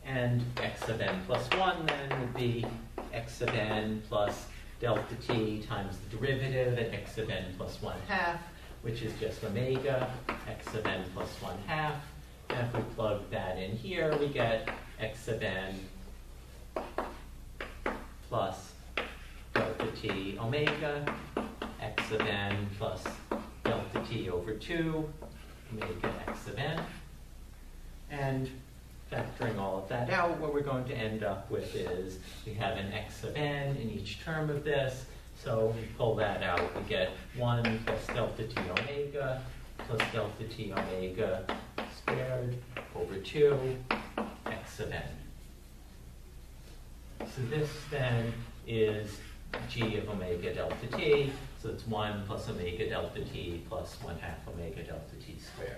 and x of n plus 1 then would be x of n plus delta t times the derivative at x of n plus 1/2, which is just omega x of n plus 1/2. And if we plug that in here, we get x of n plus delta t omega, x of n plus delta t over 2, omega x of n. And factoring all of that out, what we're going to end up with is we have an x of n in each term of this. So we pull that out, we get 1 plus delta t omega plus delta t omega squared over 2 x of n. So this then is g of omega delta t, so it's 1 plus omega delta t plus 1/2 omega delta t squared.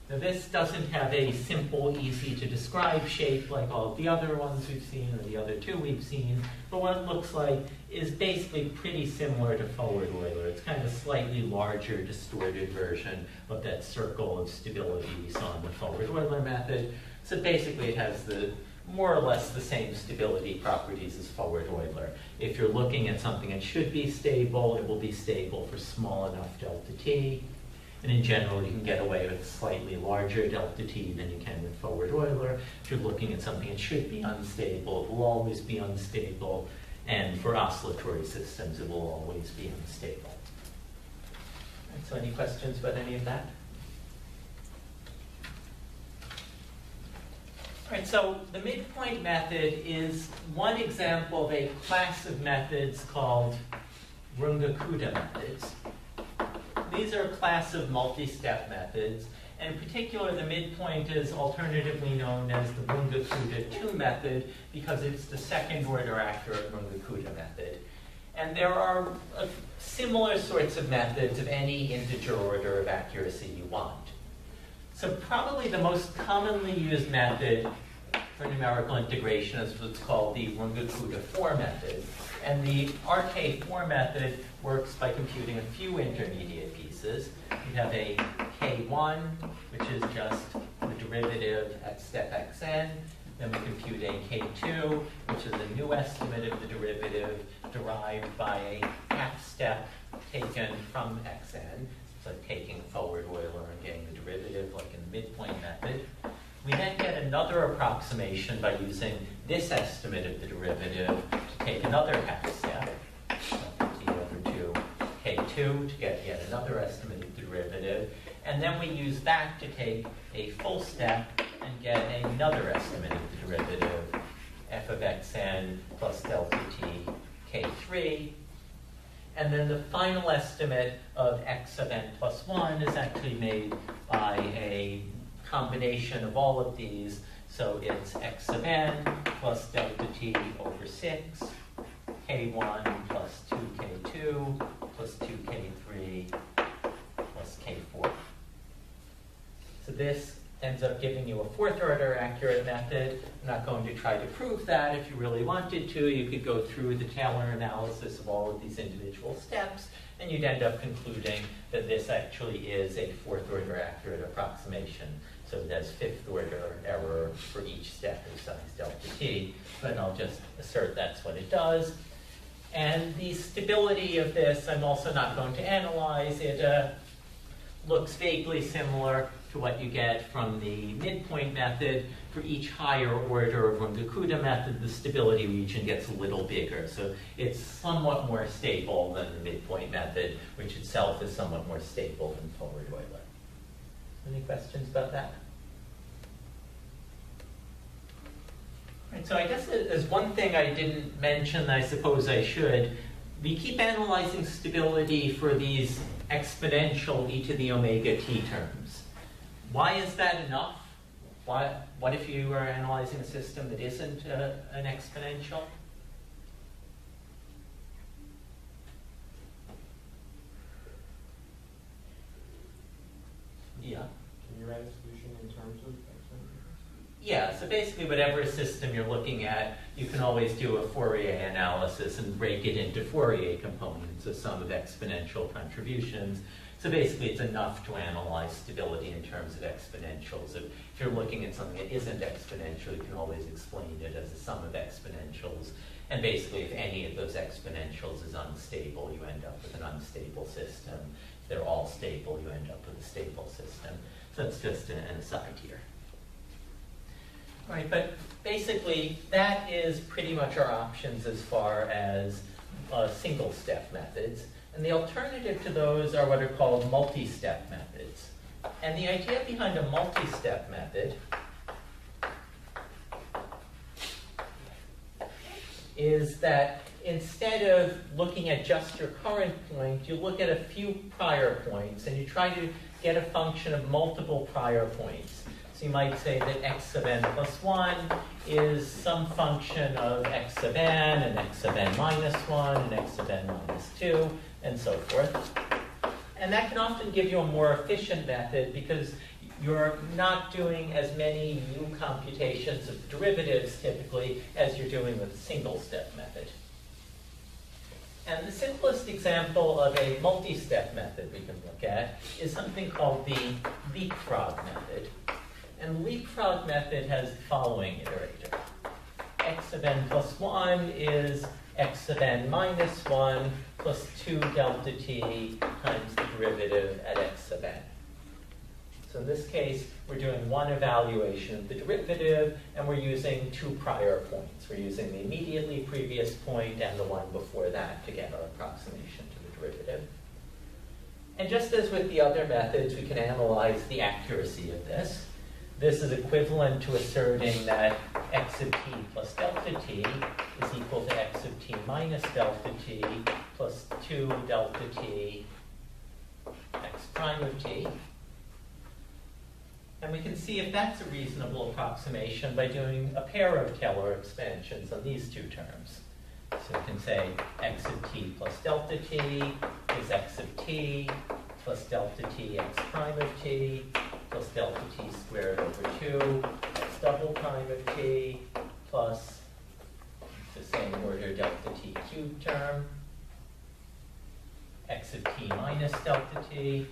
Now this doesn't have a simple, easy to describe shape like all of the other ones we've seen or the other two we've seen, but what it looks like is basically pretty similar to forward Euler. It's kind of a slightly larger, distorted version of that circle of stability we saw in the forward Euler method. So basically it has the more or less the same stability properties as forward Euler. If you're looking at something that should be stable, it will be stable for small enough delta t. And in general, you can get away with slightly larger delta t than you can with forward Euler. If you're looking at something that should be unstable, it will always be unstable. And for oscillatory systems, it will always be unstable. Right, so any questions about any of that? All right, so the midpoint method is one example of a class of methods called Runge-Kutta methods. These are a class of multi-step methods, and in particular, the midpoint is alternatively known as the Runge-Kutta 2 method because it's the second order accurate Runge-Kutta method. And there are similar sorts of methods of any integer order of accuracy you want. So probably the most commonly used method for numerical integration is what's called the Runge-Kutta 4 method. And the RK4 method works by computing a few intermediate pieces. We have a K1, which is just the derivative at step xn. Then we compute a K2, which is a new estimate of the derivative derived by a half step taken from xn. It's like taking forward Euler and getting the derivative like in the midpoint method. We then get another approximation by using this estimate of the derivative to take another half step, t over 2 K2, to get yet another estimate of the derivative. And then we use that to take a full step and get another estimate of the derivative, f of xn plus delta t k3. And then the final estimate of x of n plus 1 is actually made by a combination of all of these. So it's x of n plus delta t over 6, k1 plus 2k2 plus 2k3 plus k4. So this ends up giving you a fourth order accurate method. I'm not going to try to prove that. If you really wanted to, you could go through the Taylor analysis of all of these individual steps, and you'd end up concluding that this actually is a fourth order accurate approximation. So it has fifth order error for each step of size delta t, but I'll just assert that's what it does. And the stability of this, I'm also not going to analyze. It looks vaguely similar to what you get from the midpoint method. For each higher order of Runge-Kutta method, the stability region gets a little bigger. So it's somewhat more stable than the midpoint method, which itself is somewhat more stable than forward-Euler. Any questions about that? All right, so I guess there's one thing I didn't mention that I suppose I should. We keep analyzing stability for these exponential e to the omega t terms. Why is that enough? What if you are analyzing a system that isn't an exponential? Yeah. Can you write a solution in terms of exponentials? Yeah, so basically whatever system you're looking at, you can always do a Fourier analysis and break it into Fourier components, a sum of exponential contributions. So basically it's enough to analyze stability in terms of exponentials. If you're looking at something that isn't exponential, you can always explain it as a sum of exponentials. And basically if any of those exponentials is unstable, you end up with an unstable system. If they're all stable, you end up with a stable system. So that's just an aside here. All right, but basically that is pretty much our options as far as single-step methods. And the alternative to those are what are called multi-step methods. And the idea behind a multi-step method is that instead of looking at just your current point, you look at a few prior points and you try to get a function of multiple prior points. So you might say that x of n plus 1 is some function of x of n and x of n minus 1 and x of n minus 2 and so forth. And that can often give you a more efficient method because you're not doing as many new computations of derivatives typically as you're doing with a single-step method. And the simplest example of a multi-step method we can look at is something called the leapfrog method. And the leapfrog method has the following iterator. X of n plus 1 is x of n minus 1 plus 2 delta t times the derivative at x of n. So in this case, we're doing one evaluation of the derivative, and we're using two prior points. We're using the immediately previous point and the one before that to get our approximation to the derivative. And just as with the other methods, we can analyze the accuracy of this. This is equivalent to asserting that x of t plus delta t is equal to x of t minus delta t plus 2 delta t x prime of t. And we can see if that's a reasonable approximation by doing a pair of Taylor expansions on these two terms. So we can say x of t plus delta t is x of t plus delta t x prime of t plus delta t squared over 2 x double prime of t plus the same order delta t cubed term, x of t minus delta t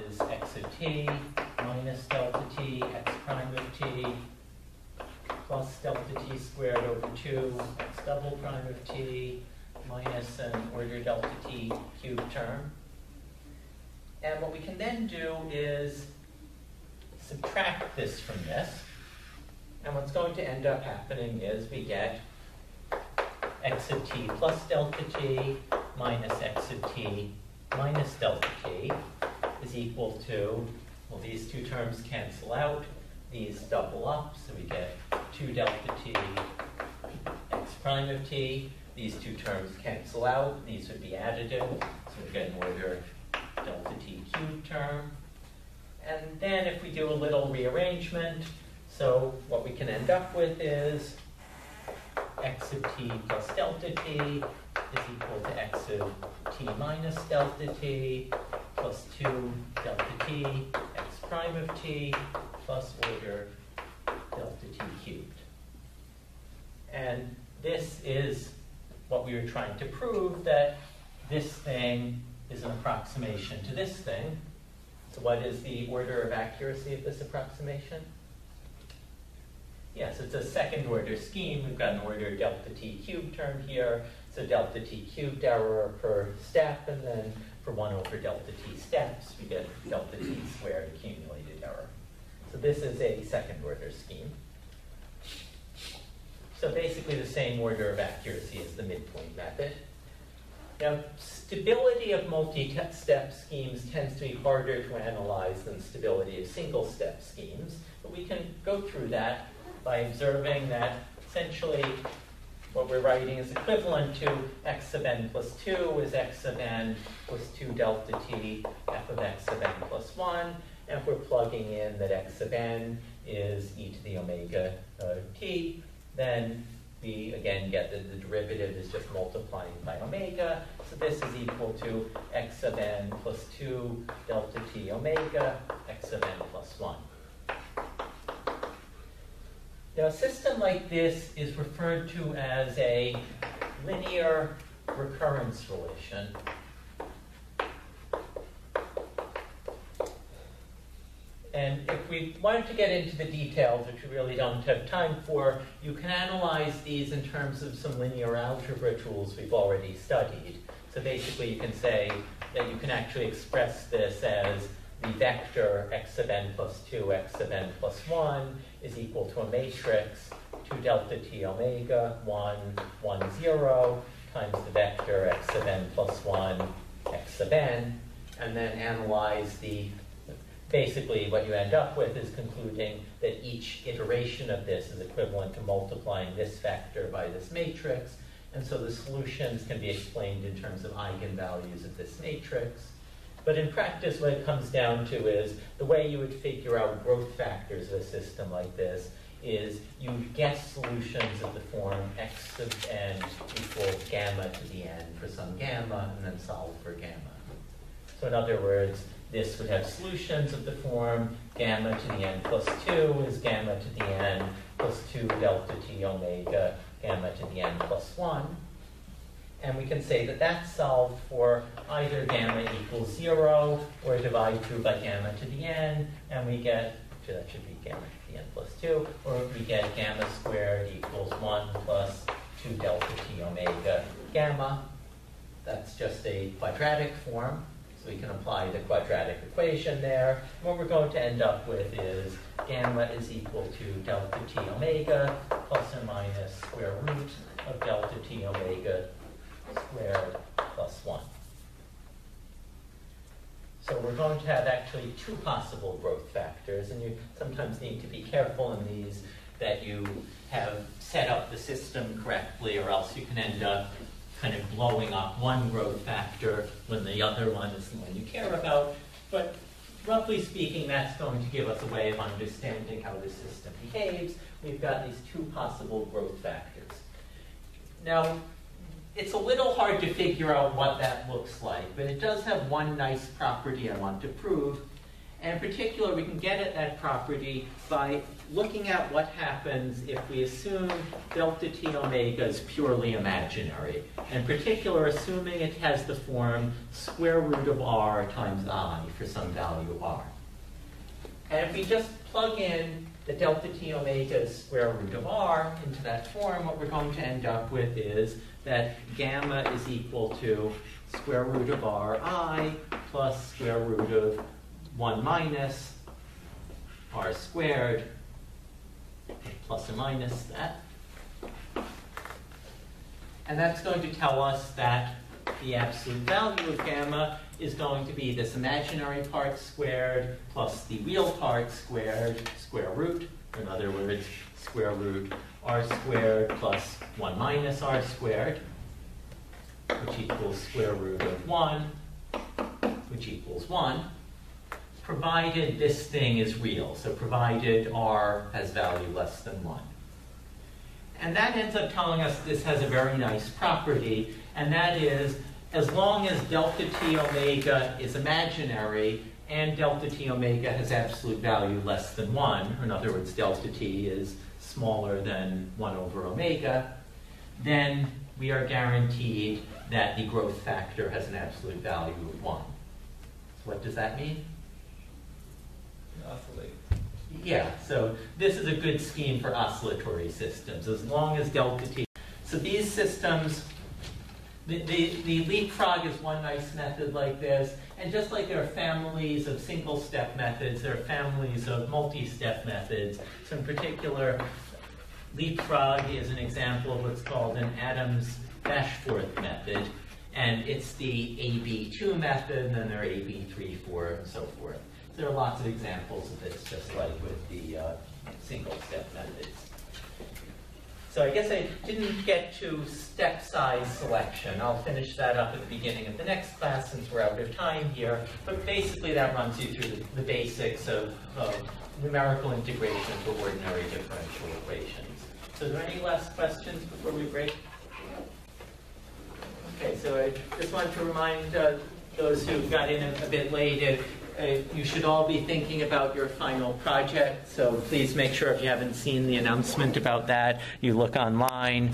is x of t minus delta t x prime of t plus delta t squared over 2 x double prime of t minus an order delta t cubed term. And what we can then do is subtract this from this. And what's going to end up happening is we get x of t plus delta t minus x of t minus delta t. is equal to, well, these two terms cancel out, these double up, so we get 2 delta t x prime of t. These two terms cancel out, these would be additive, so we get an order delta t cubed term. And then if we do a little rearrangement, so what we can end up with is x of t plus delta t is equal to x of t minus delta t plus 2 delta t x prime of t plus order delta t cubed. And this is what we were trying to prove, that this thing is an approximation to this thing. So what is the order of accuracy of this approximation? Yes, it's a second order scheme. We've got an order delta t cubed term here. So delta t cubed error per step, and then for 1 over delta t steps, we get delta t squared accumulated error. So this is a second order scheme. So basically the same order of accuracy as the midpoint method. Now, stability of multi-step schemes tends to be harder to analyze than stability of single-step schemes, but we can go through that by observing that essentially what we're writing is equivalent to x sub n plus 2 is x sub n plus 2 delta t f of x sub n plus 1, and if we're plugging in that x sub n is e to the omega t, then we again get that the derivative is just multiplying by omega. So this is equal to x sub n plus 2 delta t omega x sub n plus 1. Now a system like this is referred to as a linear recurrence relation. And if we wanted to get into the details, which we really don't have time for, you can analyze these in terms of some linear algebra tools we've already studied. So basically you can say that you can actually express this as the vector x sub n plus 2, x sub n plus 1 is equal to a matrix 2 delta t omega 1, 1, 0 times the vector x sub n plus 1, x sub n, and then analyze the basically what you end up with is concluding that each iteration of this is equivalent to multiplying this vector by this matrix, and so the solutions can be explained in terms of eigenvalues of this matrix. But in practice, what it comes down to is the way you would figure out growth factors of a system like this is you guess solutions of the form x sub n equals gamma to the n for some gamma, and then solve for gamma. So in other words, this would have solutions of the form gamma to the n plus 2 is gamma to the n plus 2 delta t omega gamma to the n plus 1. And we can say that that's solved for either gamma equals 0 or divide through by gamma to the n, and we get, so that should be gamma to the n plus 2, or we get gamma squared equals 1 plus 2 delta t omega gamma. That's just a quadratic form. So we can apply the quadratic equation there. What we're going to end up with is gamma is equal to delta t omega plus or minus square root of delta t omega squared plus 1. So we're going to have actually two possible growth factors, and you sometimes need to be careful in these that you have set up the system correctly, or else you can end up kind of blowing up one growth factor when the other one is the one you care about. But roughly speaking, that's going to give us a way of understanding how the system behaves. We've got these two possible growth factors. Now, it's a little hard to figure out what that looks like, but it does have one nice property I want to prove. And in particular, we can get at that property by looking at what happens if we assume delta t omega is purely imaginary. In particular, assuming it has the form square root of r times I for some value r. And if we just plug in the delta t omega is square root of r into that form, what we're going to end up with is that gamma is equal to square root of r(i) plus square root of 1 minus r squared, plus or minus that. And that's going to tell us that the absolute value of gamma is going to be this imaginary part squared plus the real part squared, square root, in other words, square root r squared plus 1 minus r squared, which equals square root of 1, which equals 1, provided this thing is real, so provided r has value less than 1. And that ends up telling us this has a very nice property, and that is, as long as delta t omega is imaginary and delta t omega has absolute value less than 1, or in other words, delta t is smaller than 1 over omega, then we are guaranteed that the growth factor has an absolute value of 1. So what does that mean? Oscillate. Yeah, so this is a good scheme for oscillatory systems, as long as delta t. So these systems, the leapfrog is one nice method like this, and just like there are families of single-step methods, there are families of multi-step methods. So in particular, leapfrog is an example of what's called an Adams-Bashforth method, and it's the AB2 method, and then there are AB3, 4, and so forth. There are lots of examples of this, just like with the single-step methods. So I guess I didn't get to step size selection. I'll finish that up at the beginning of the next class since we're out of time here. But basically that runs you through the basics of numerical integration for ordinary differential equations. So are there any last questions before we break? Okay, so I just wanted to remind those who got in a bit late, you should all be thinking about your final project, so please make sure if you haven't seen the announcement about that, you look online.